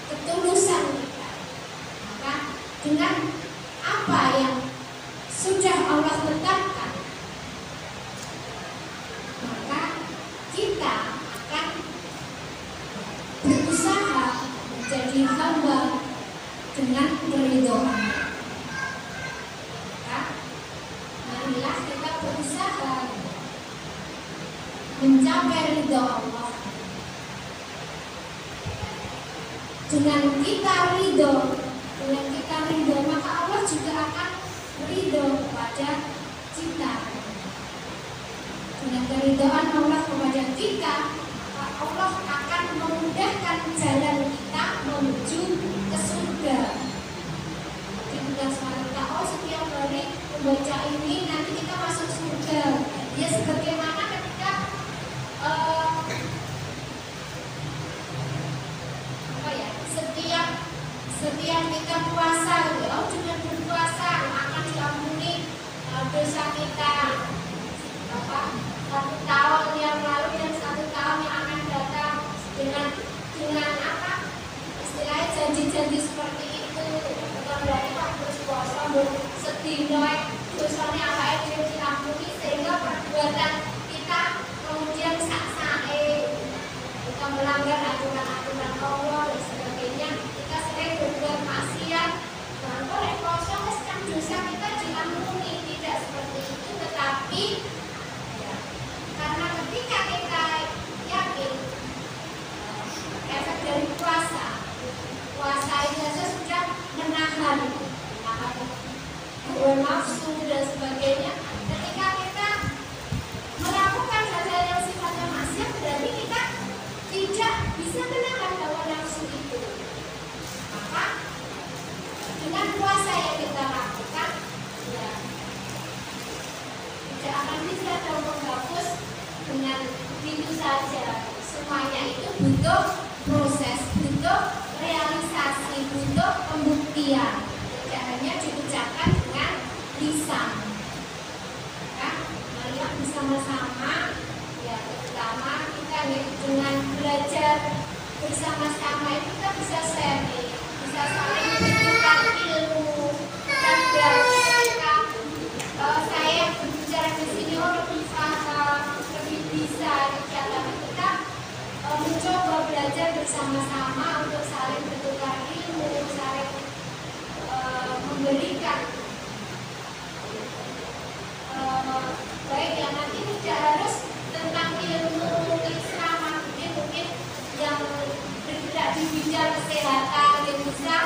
ketulusan kita, maka dengan apa yang sudah Allah tetapkan, maka kita akan berusaha menjadi hamba dengan keridhaan. Maka marilah kita berusaha mencapai ridho Allah. Dengan kita ridho, maka Allah juga akan ridho kepada kita. Dengan keridhaan Allah kepada kita, Allah akan memudahkan jalan kita menuju ke surga. Jadi kita semakin tahu setiap hari membaca ini nanti kita masuk surga. Ya sebagaimana ketika setiap kita puasa, dengan berpuasa akan diampuni dosa kita. Satu tahun yang lalu dan 1 tahun yang akan datang, dengan apa? Istilahnya janji-janji seperti itu. Bukan berarti kalau berpuasa sedino dosanya apa diampuni, sehingga perbuatan kita kemudian sak-sae, kita melanggar aturan-aturan Allah dan sebagainya. Kita sering berbuat maksiat, maka kosong dosa kita diampuni. Tidak seperti itu, tetapi karena ketika kita yakin efek nafsu dan sebagainya. Ketika kita melakukan hal-hal yang sifatnya maksiat, berarti kita tidak bisa menahan hawa nafsu itu. Maka dengan puasa yang kita lakukan, ya tidak akan bisa menghapus dengan begitu saja. Semuanya itu butuh proses, butuh realisasi, butuh pembuktian. Tidak hanya diucapkan dengan lisan. Nah, mari bersama-sama, ya terutama kita dengan belajar bersama-sama itu kita bisa sharing, bisa saling menunjukkan ilmu. Dan ketika saya berbicara di sini lebih paham, lebih bisa dicatat, kita mencoba belajar bersama-sama untuk saling bertukar ilmu, saling memberikan baik yang nanti tidak harus tentang ilmu Islam, mungkin yang bergerak di bidang kesehatan, yang bisa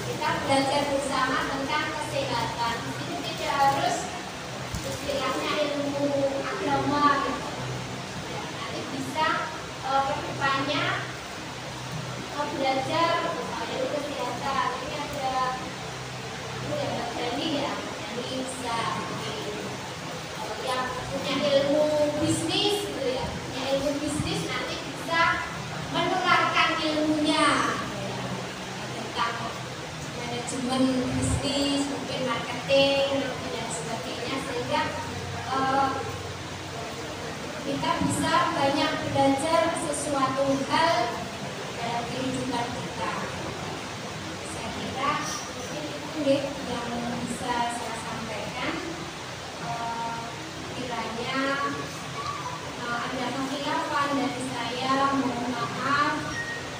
kita belajar bersama tentang kesehatan. Itu tidak harus istilahnya ilmu agama gitu. Ya, nanti bisa kedepannya belajar ilmu kesehatan. Ini ada jadi ya, jadi bisa yang punya ilmu bisnis gitu ya, punya ilmu bisnis nanti bisa menularkan ilmunya ya, tentang manajemen bisnis, mungkin marketing dan sebagainya, sehingga kita bisa banyak belajar sesuatu hal dalam kehidupan kita. Saya kira mungkin itu yang bisa saya sampaikan. Kiranya ada kekhilafan dari saya, mohon maaf,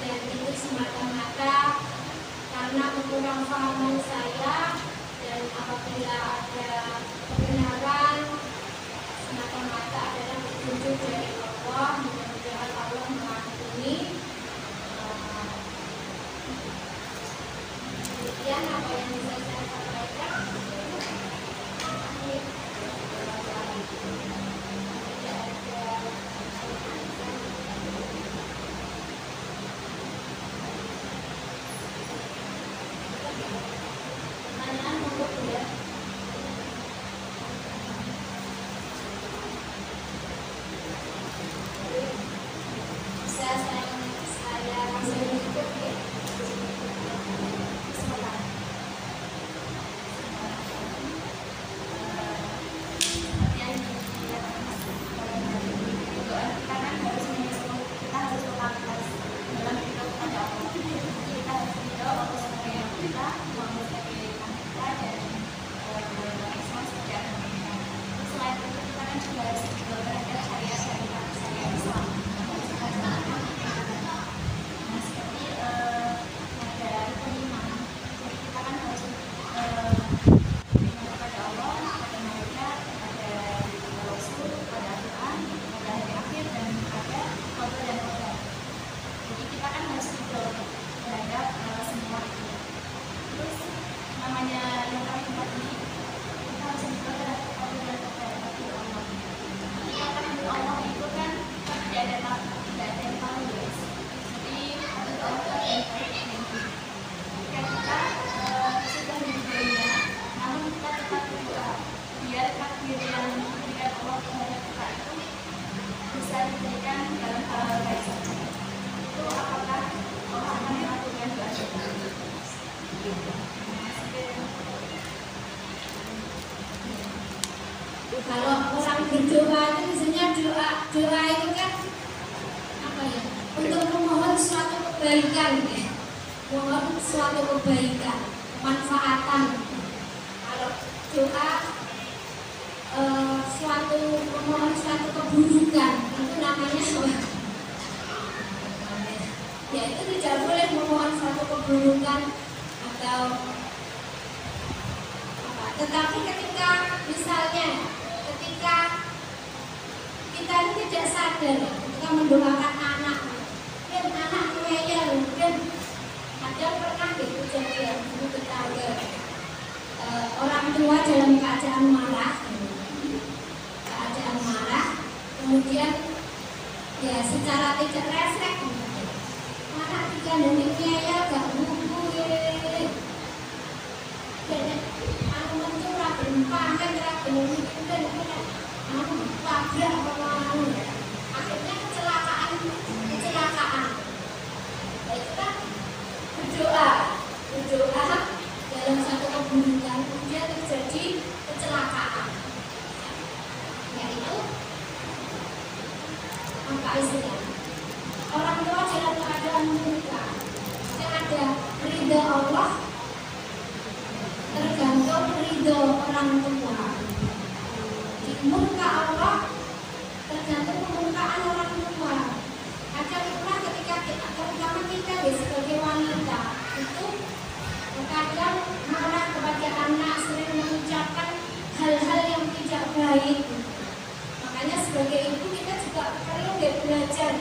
dan itu semata-mata karena kekurang pahaman saya, dan apabila ada kebenaran semata-mata adalah petunjuk dari Allah. Mudah-mudahan Allah mengampuni. Demikian apa yang bisa saya sampaikan. Pertanyaan monggo ya. Bisa saya langsung tutup ya. Kalau orang berdoa itu biasanya doa itu kan apa ya? Untuk memohon suatu kebaikan ya. Mohon suatu kebaikan, manfaatan. Kalau doa memohon suatu keburukan itu namanya ya itu tidak boleh memohon suatu keburukan atau apa. Tetapi ketika misalnya kita tidak sadar ketika mendoakan anak, dan anak ngeyel, dan ada pernah kejadian di tetangga orang orang tua dalam keadaan marah, kemudian ya secara tidak refleks marah dikandungnya ya gak buku anu mencur raben pamen raben dan anu pabrak apa akhirnya kecelakaan itu kan berdoa dalam satu keburukan kemudian terjadi kecelakaan, yaitu apa istilahnya orang tua dalam keadaan murka. Yang ada ridho Allah tergantung ridho orang tua, di murka Allah tergantung kemurkaan orang tua. Ada itulah ketika kita, terutama kita sebagai wanita itu terkadang marah kepada anak, sering mengucapkan hal-hal yang tidak baik. Makanya sebagai ibu kita juga perlu belajar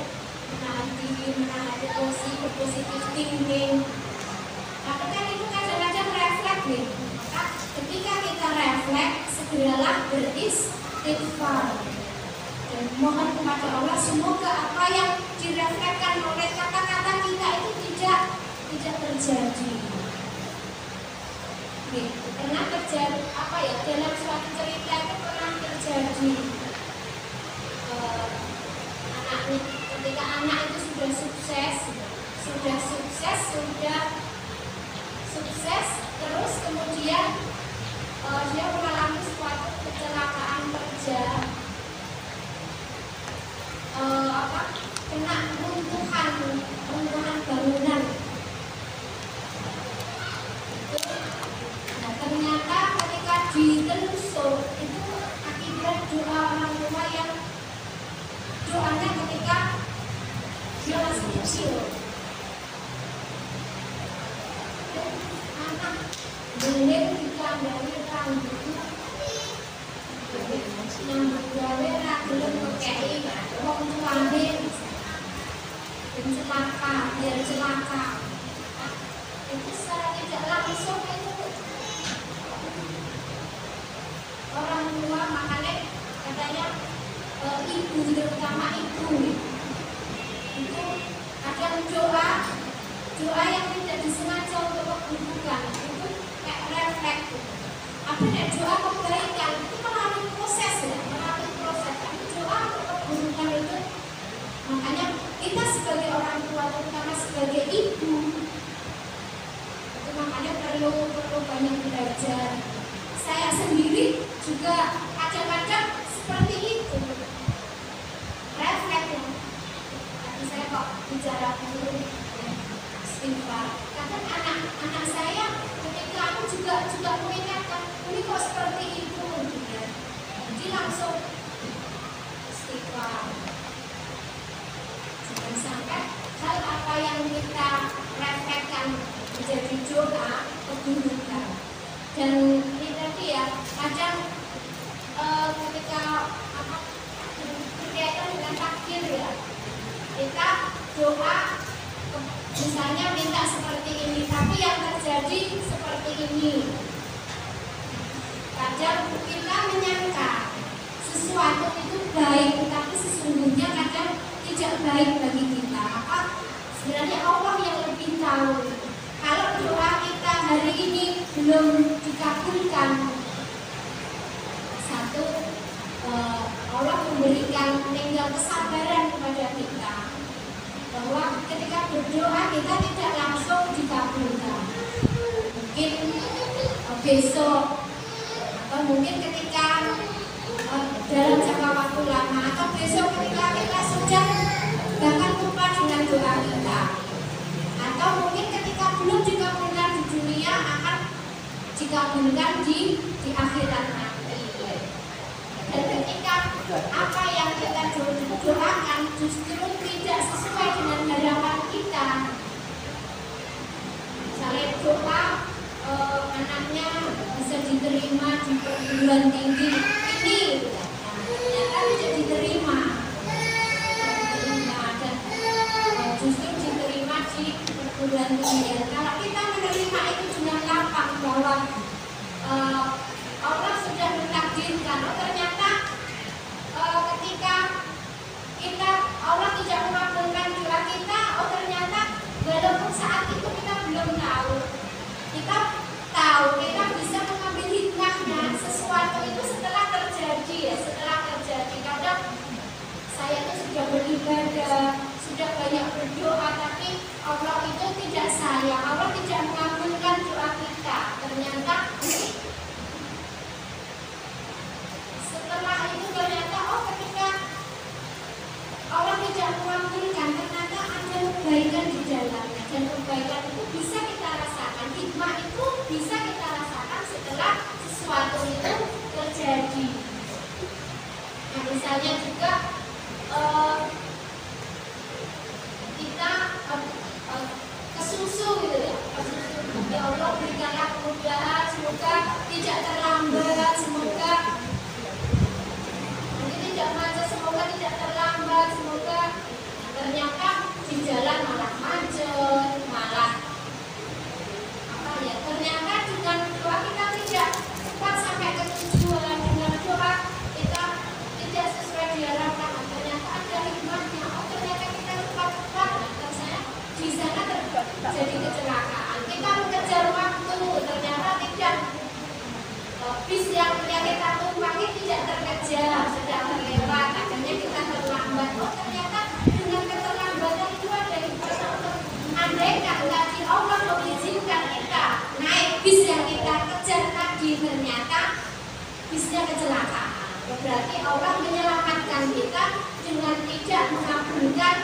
menahan diri, menahan emosi, positif thinking. Tapi kan itu kadang-kadang refleks nih. Maka ketika kita refleks, segeralah beristighfar dan mohon kepada Allah semoga apa yang direflekskan oleh kata-kata kita itu tidak terjadi. Pernah terjadi apa ya, dalam suatu cerita itu pernah terjadi ketika anak itu sudah sukses terus kemudian dia mengalami suatu kecelakaan kerja, kena runtuhan bangunan. Nah, ternyata ketika ditelusur itu akibat doa orang tua yang doanya ketika dia masih kecil. Anak bener dikandani rambutnya yang gawe ragilem kekei wong tuane biar celaka. Itu secara tidak langsung itu orang tua, makanya katanya ibu, terutama ibu itu kadang doa yang tidak disengaja untuk keburukan itu kayak refleks. Apa nih doa kebaikan itu melalui proses ya, tapi doa untuk keburukan itu, makanya kita sebagai orang tua, terutama sebagai ibu itu makanya perlu banyak belajar. Saya sendiri juga kadang-kadang seperti itu refleks. Tapi saya kok bicara dulu istighfar. Kadang anak saya ketika aku juga mengingatkan ini kok seperti itu gitu. Jadi langsung istighfar. Jangan sampai hal apa yang kita reflekskan menjadi doa keburukan. Dan ini tadi ya, kadang ketika berkaitan dengan takdir ya, kita doa misalnya minta seperti ini tapi yang terjadi seperti ini. Kadang kita menyangka sesuatu itu baik tapi sesungguhnya kadang tidak baik bagi kita. Maka sebenarnya Allah yang lebih tahu. Kalau doa kita hari ini belum dikabulkan, satu, Allah memberikan meninggal kesabaran kepada kita bahwa ketika berdoa kita tidak langsung dikabulkan. Mungkin besok atau mungkin ketika dalam jangka waktu lama, atau besok ketika kita sudah bahkan lupa dengan doa kita, atau mungkin ketika belum dikabulkan di dunia akan dikabulkan di akhirat nanti. Dan ketika apa yang kita doakan justru tidak sesuai dengan harapan kita, misalnya doa anaknya bisa diterima di perguruan tinggi ini, ternyata tidak diterima dan justru diterima di perguruan tinggi. Kalau kita menerima itu dengan lapang bahwa Allah sudah mentakdirkan. Oh ternyata ketika kita Allah tidak mengabulkan doa kita, oh ternyata walaupun saat itu kita belum tahu, kita tahu kita bisa mengambil hikmahnya sesuatu itu setelah terjadi ya, setelah terjadi. Kadang saya itu sudah beribadah, sudah banyak berdoa, tapi Allah itu tidak sayang, Allah tidak mengabulkan doa kita. Ternyata setelah itu ternyata ketika Allah tidak mengabulkan, ternyata ada kebaikan di dalamnya, dan kebaikan itu bisa kita rasakan, hikmah itu bisa kita rasakan setelah sesuatu itu terjadi. Nah, misalnya juga kita ke susu gitu ya, ke susu. Ya Allah berikanlah kemudahan, semoga tidak terlambat, semoga nanti tidak macet, semoga tidak terlambat, semoga. Ternyata di jalan malah macet, malah ternyata dengan doa kita tidak cepat sampai ke tujuan, dengan doa kita tidak sesuai diharapkan. Ternyata ada hikmahnya. Oh ternyata kita cepat-cepat, saya di sana terjadi kecelakaan. Kita mengejar waktu, ternyata tidak. Bis yang kita tumpangi tidak terkejar, sudah terlewat. Akhirnya kita terlambat. Oh ternyata dengan keterlambatan itu ada hikmahnya. Andaikan tadi Allah mengizinkan kita naik bis yang kita kejar tadi, ternyata bisnya kecelakaan. Berarti Allah menyelamatkan kita dengan tidak mengabulkan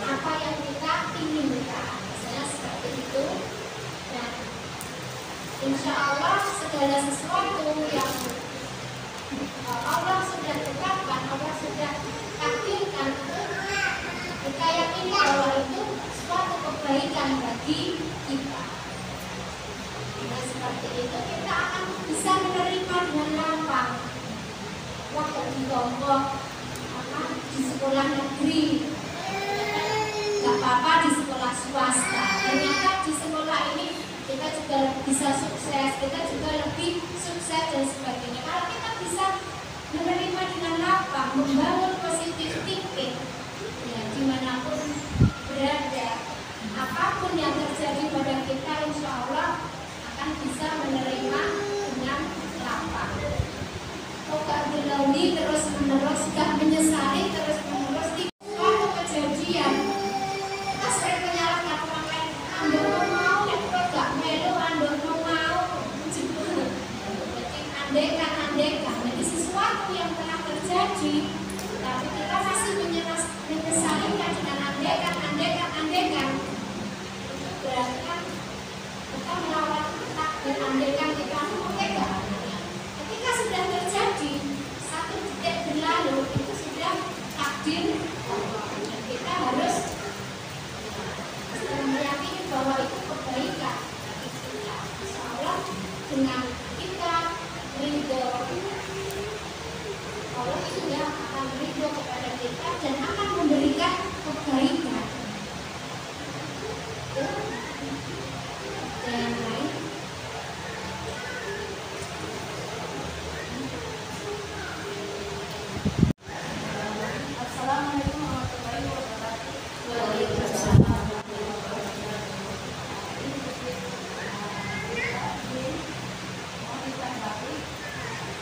apa yang kita inginkan. Misalnya seperti itu. Dan insya Allah segala sesuatu yang Allah sudah tetapkan, Allah sudah takdirkan, kita yakini bahwa itu suatu kebaikan bagi kita. Nah seperti itu kita akan bisa menerima dengan lapang. Waktu di kelompok di sekolah negeri, nggak apa-apa di sekolah swasta. Ternyata di sekolah ini kita juga bisa sukses, kita juga lebih sukses dan sebagainya. Kalau kita bisa menerima dengan lapang, membangun positif thinking, ya dimanapun berada, apapun yang terjadi pada kita, insya Allah akan bisa menerima dengan lapang. Kok berlalu terus menerus, gak menyesali terus menerus di suatu kejadian. Kita sering menyalahkan orang lain, anda mau, gak melu, anda mau, jadi andaikan, jadi sesuatu yang telah terjadi, tapi kita masih menyesalikan dengan andaikan, berarti kan kita melawan takdir. Andaikan kita tega. Ketika sudah terjadi, satu detik berlalu, itu sudah takdir. Kita harus meyakini bahwa itu kebaikan bagi kita. Insya Allah dengan kita ridho, Allah sudah akan ridho kepada kita dan akan memberikan kebaikan. Dan yang lain. Assalamualaikum warahmatullahi wabarakatuh. Waalaikumsalam.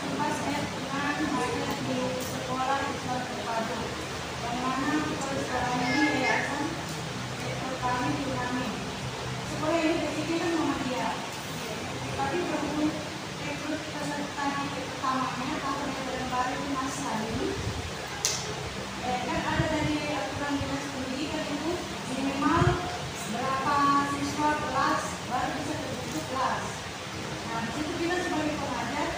Tempat saya pernah belajar di sekolah di Suatu Terpadu, yang mana sekolah ini yayasan kami dinami. Sekolah ini basicnya kan Muhammadiyah, tapi rekrut peserta utamanya tahun yang baru itu Mas Salim. Kan ada dari aturan dinas pendidikan itu minimal berapa siswa kelas baru bisa terbentuk kelas. Nah, disitu kita sebagai pengajar,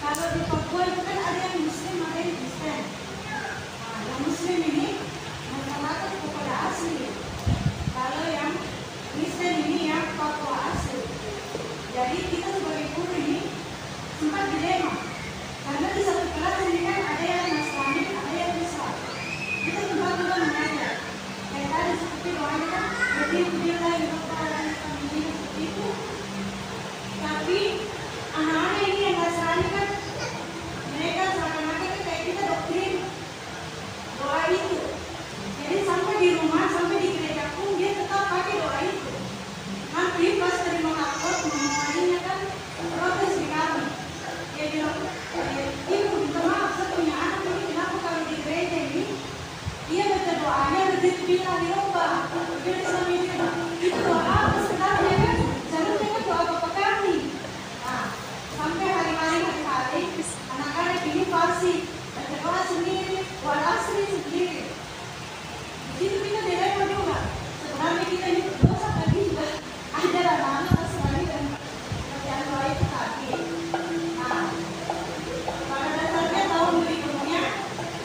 kalau di Papua itu kan ada yang muslim, ada yang Kristen. Nah, yang muslim ini mengatakan kepada asli. Kalau yang Kristen ini yang Papua asli. Jadi kita sebagai guru ini sempat dilema. Karena di satu kelas ini kan ada yang Nasrani, ada yang Islam. Kita sempat juga mengajar. Kayak tadi seperti doanya kan, berdiri-berdirilah yang berkata dan seperti itu. Tapi anak-anak ini yang Nasrani Nabi pas terima akad mamanya kan protes di kami. Dia bilang, ibu minta maaf, saya punya anak ini kenapa kalau di gereja ini dia baca doanya begitu bilang dirubah. Jadi suami bilang, itu doa apa sebenarnya kan? Seharusnya kan doa Bapak kami. Nah, sampai hari-hari anak-anak ini fasih, baca doa sendiri, wal asri sendiri. Di situ kita direpot juga. Sebenarnya kita ini dosa tadi juga ada anak-anak Nasrani dan bacaan doa itu tadi. Nah, pada dasarnya tahun berikutnya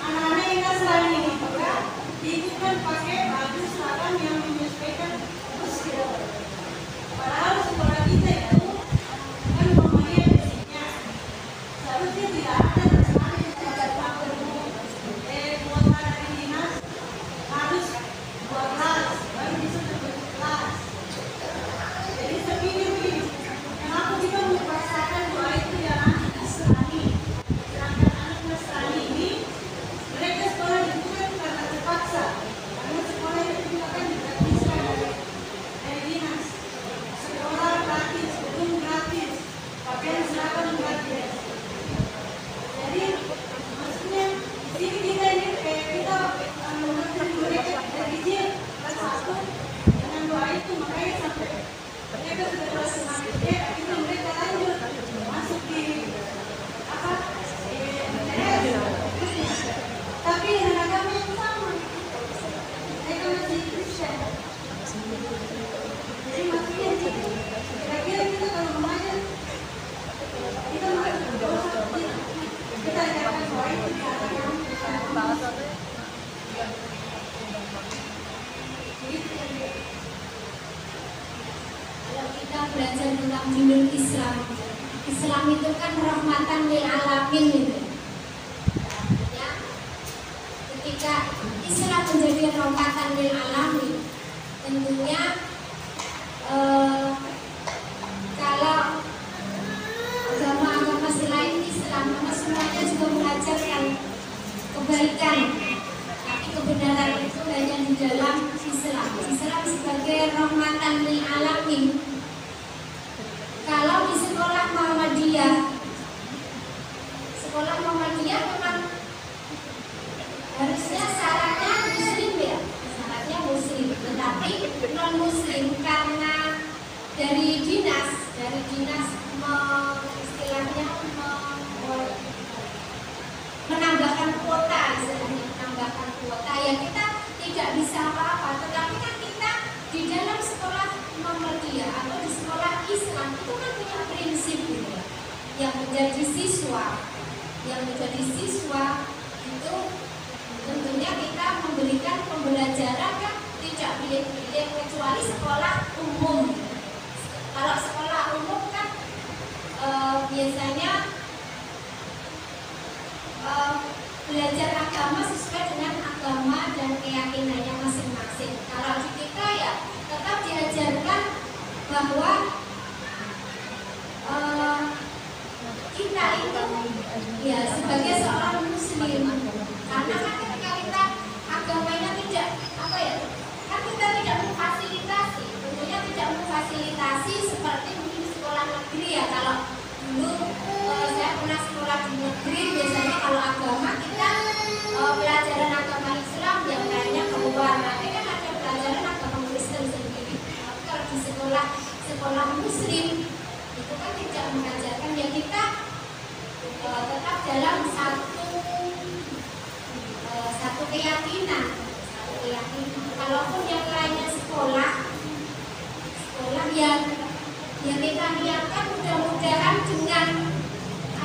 anak-anak yang Nasrani ini juga diikutkan pakai baju seragam yang menyesuaikan usia. Padahal sekolah kita itu kan Muhammadiyah basicnya seharusnya tidak ada Nasrani yang tidak tahu kuota dari dinas harus 12 baru bisa dapat kelas. Jadi saya pikir begini, kenapa kita memaksakan doa itu yang anak Nasrani, sedangkan anak Nasrani ini mereka sekolah itu kan karena terpaksa, karena sekolah itu juga kan digratiskan dari dinas, sekolah gratis, gedung gratis, pakaian seragam gratis. Jadi maksudnya di sini kita ini kita mengerti mereka dari kecil kelas 1 dengan doa itu, makanya sampai mereka sudah kelas 6 SD itu mereka lanjut masuk di apa tapi dengan agama yang sama, mereka masih Kristen. Jadi maksudnya kira-kira kita kalau remaja kita masuk dosa kita ajarkan doa itu di anak-anak. Kalau kita belajar tentang dinul Islam, Islam itu kan rahmatan lil alamin gitu. Ya, ketika Islam menjadi rahmatan lil alamin, tentunya kalau agama-agama selain Islam, semuanya juga mengajarkan kebaikan, tapi kebenaran itu hanya di dalam Islam. Islam sebagai rahmatan lil alamin. Kalau di sekolah Muhammadiyah memang harusnya syaratnya muslim ya, syaratnya muslim, tetapi non muslim karena dari dinas istilahnya menambahkan kuota, ya kita tidak bisa apa-apa. Tetapi kan kita di dalam sekolah Muhammadiyah atau di sekolah Islam itu kan punya prinsip gitu ya. Yang menjadi siswa itu tentunya kita memberikan pembelajaran kan tidak pilih-pilih kecuali sekolah umum. Kalau sekolah umum kan biasanya belajar agama sesuai dengan agama dan keyakinannya masing-masing. Kalau di kita ya tetap diajarkan bahwa kita itu ya sebagai seorang muslim, karena kan ketika kita agamanya tidak apa ya, kan kita tidak memfasilitasi, tentunya tidak memfasilitasi seperti mungkin sekolah negeri ya. Kalau dulu saya pernah sekolah di negeri, biasanya kalau agama kita pelajaran agama Islam yang lainnya keluar, nanti kan ada pelajaran agama Kristen sendiri. Tapi kalau di sekolah muslim itu kan tidak mengajarkan, ya kita tetap dalam satu keyakinan. Kalaupun yang lainnya sekolah yang kita niatkan mudah-mudahan dengan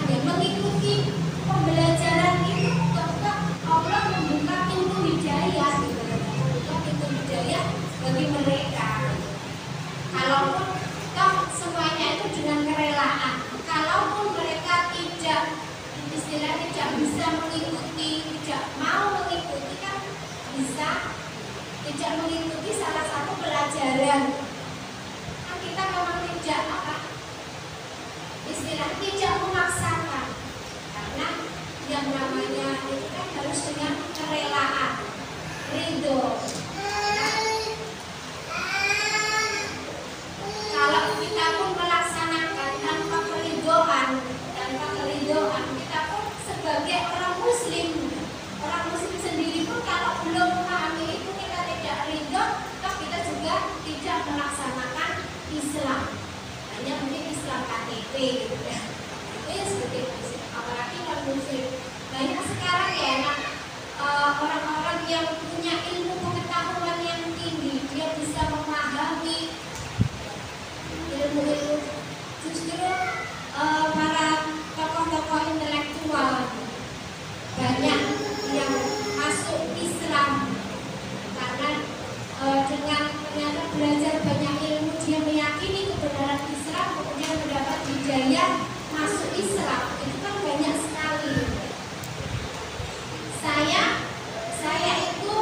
mengikuti pembelajaran itu tetap Allah membuka pintu hidayah gitu. Membuka pintu hidayah bagi mereka. Kalaupun toh semuanya itu dengan kerelaan. Kalaupun mereka tidak bisa mengikuti, tidak mau mengikuti, kan bisa tidak mengikuti salah satu pelajaran. Kan kita memang tidak tidak memaksakan, karena yang namanya itu kan harus dengan kerelaan, ridho. hanya mungkin Islam KTP gitu ya. Itu seperti muslim, apalagi non muslim. Banyak sekarang ya orang-orang yang punya ilmu pengetahuan yang tinggi, dia bisa memahami ilmu-ilmu. Justru para tokoh-tokoh intelektual banyak yang masuk Islam karena dengan ternyata belajar banyak ilmu, dia meyakini kebenaran Islam, kemudian mendapat hidayah masuk Islam. Itu kan banyak sekali. Saya itu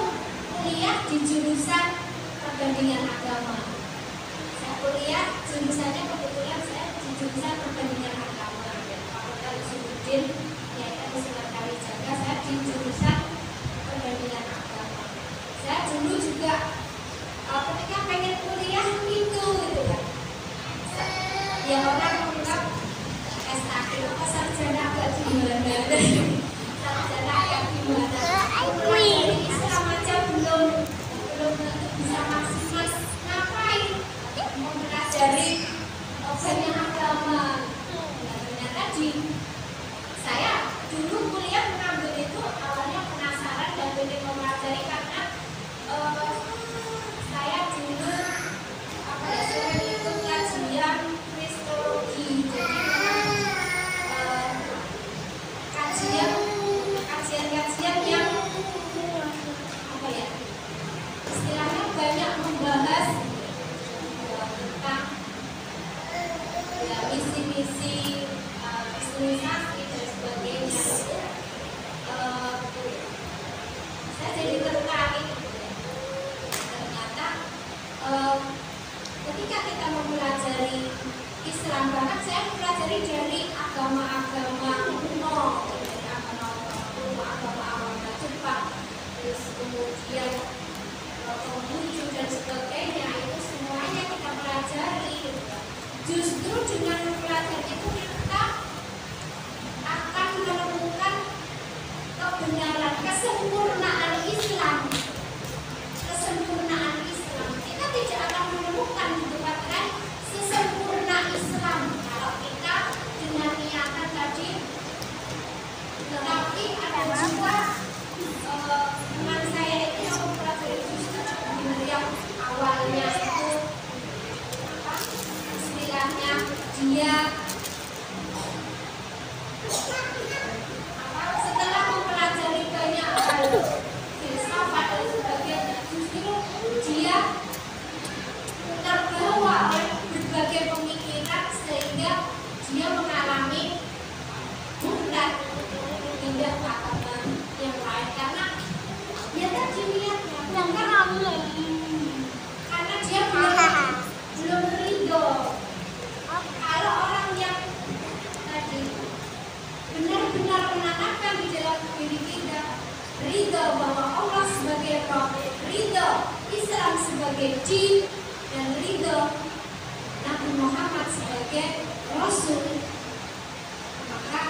kuliah di jurusan perbandingan agama. Saya kuliah jurusannya kebetulan saya di jurusan perbandingan agama ya, Fakultas Usuluddin ya, itu Sunan Kalijaga. Saya di jurusan perbandingan agama. Saya dulu juga ketika pengen kuliah itu gitu kan, ya orang menganggap S1 apa sarjana agak gimana, sarjana agak gimana, ini Islam aja belum tentu bisa maksimal. Ngapain mempelajari banyak agama? Nah, ternyata saya dulu kuliah mengambil itu awalnya penasaran dan pengen mempelajari karena saya dulu sering ikut kajian kristologi. Jadi kajian yang apa ya, istilahnya banyak membahas tentang ya, misi-misi kristenisasi dan sebagainya. Saya jadi tertarik. Ternyata ketika kita mempelajari Islam, bahkan saya mempelajari dari agama-agama kuno, dari agama awal Jepang, terus kemudian Konghucu dan sebagainya, itu semuanya kita pelajari. Justru dengan mempelajari itu kita akan menemukan kebenaran, kesempurnaan Islam. Kesempurnaan Islam kita tidak akan menemukan di tempat lain sesempurna Islam kalau kita dengan niatan tadi. Tetapi ada juga teman saya itu yang mempelajari justru yang awalnya itu apa istilahnya, dia setelah mempelajari banyak hal filsafat dan sebagainya, justru dia terbawa oleh berbagai pemikiran sehingga dia mengalami murtad, pindah ke agama yang lain karena dia tadi niatnya karena dia belum ridho. Kalau orang yang tadi benar-benar menanamkan di dalam diri kita ridho bahwa Allah sebagai Rabb, ridho Islam sebagai din, dan ridho Nabi Muhammad sebagai Rasul, maka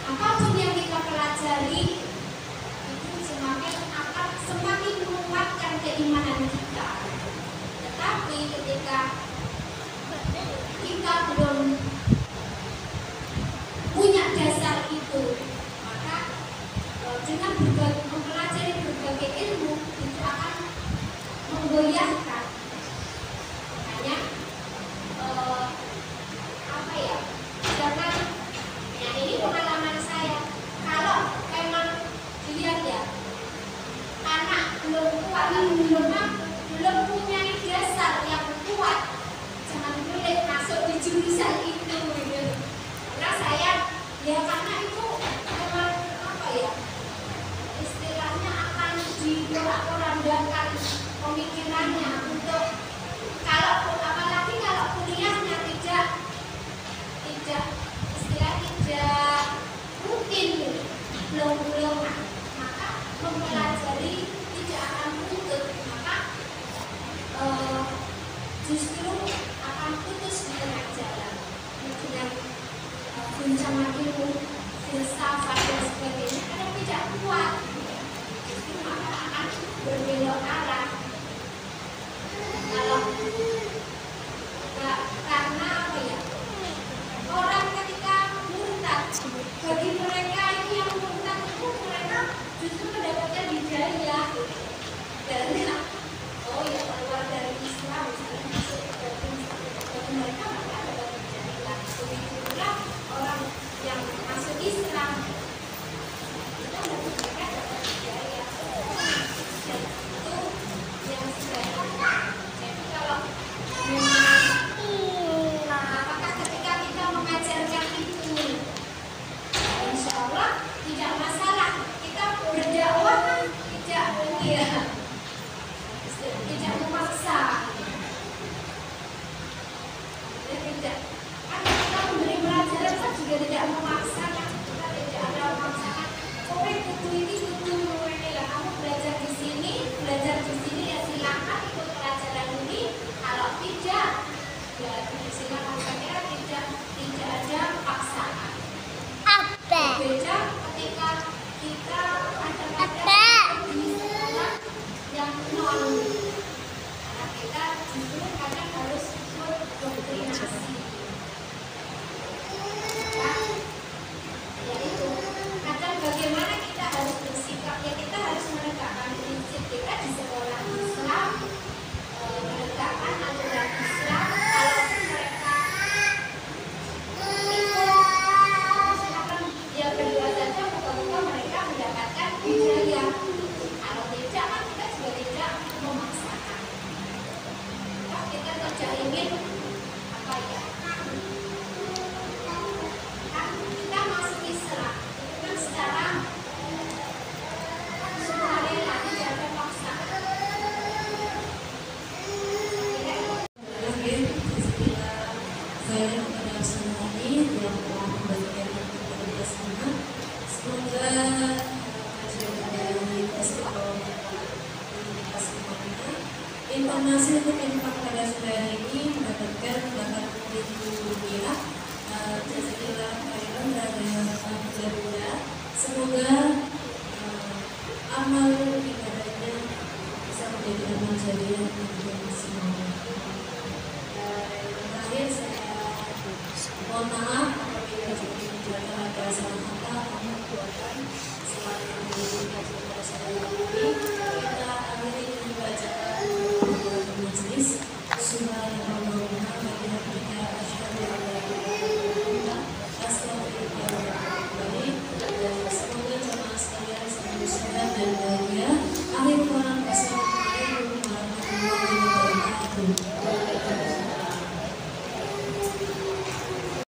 apapun yang kita pelajari itu semakin menguatkan keimanan kita. Tetapi ketika kita belum punya dasar itu, maka dengan mempelajari berbagai ilmu itu akan menggoyahkan. Makanya apa ya, jangan ya, ini pengalaman saya, kalau memang dilihat ya anak belum kuat, belum punya dasar yang kuat, jangan boleh masuk di jurusan itu gitu. Karena saya ya karena itu memang apa ya, istilahnya akan diporak-porandakan pemikirannya untuk apalagi kalau kuliahnya tidak rutin, belum maka mempelajari tidak akan putus, maka justru akan putus di tengah jalan dengan guncangan ilmu filsafat dan sebagainya karena tidak kuat, justru maka akan berbelok arah. Kalau karena semoga amal ibadahnya bisa menjadi amal jariah bagi semuanya. Terakhir saya mohon maaf apabila ada salah kata atau perbuatan selain yang pada saya ini. Kita akhiri dengan bacaan majelis Subhanallah wa bihamdihi asyhadu an la ilaha illallah astaghfirullah wa atubu ilaih. Semoga jemaah sekalian selalu sehat dan bahagia. Akhir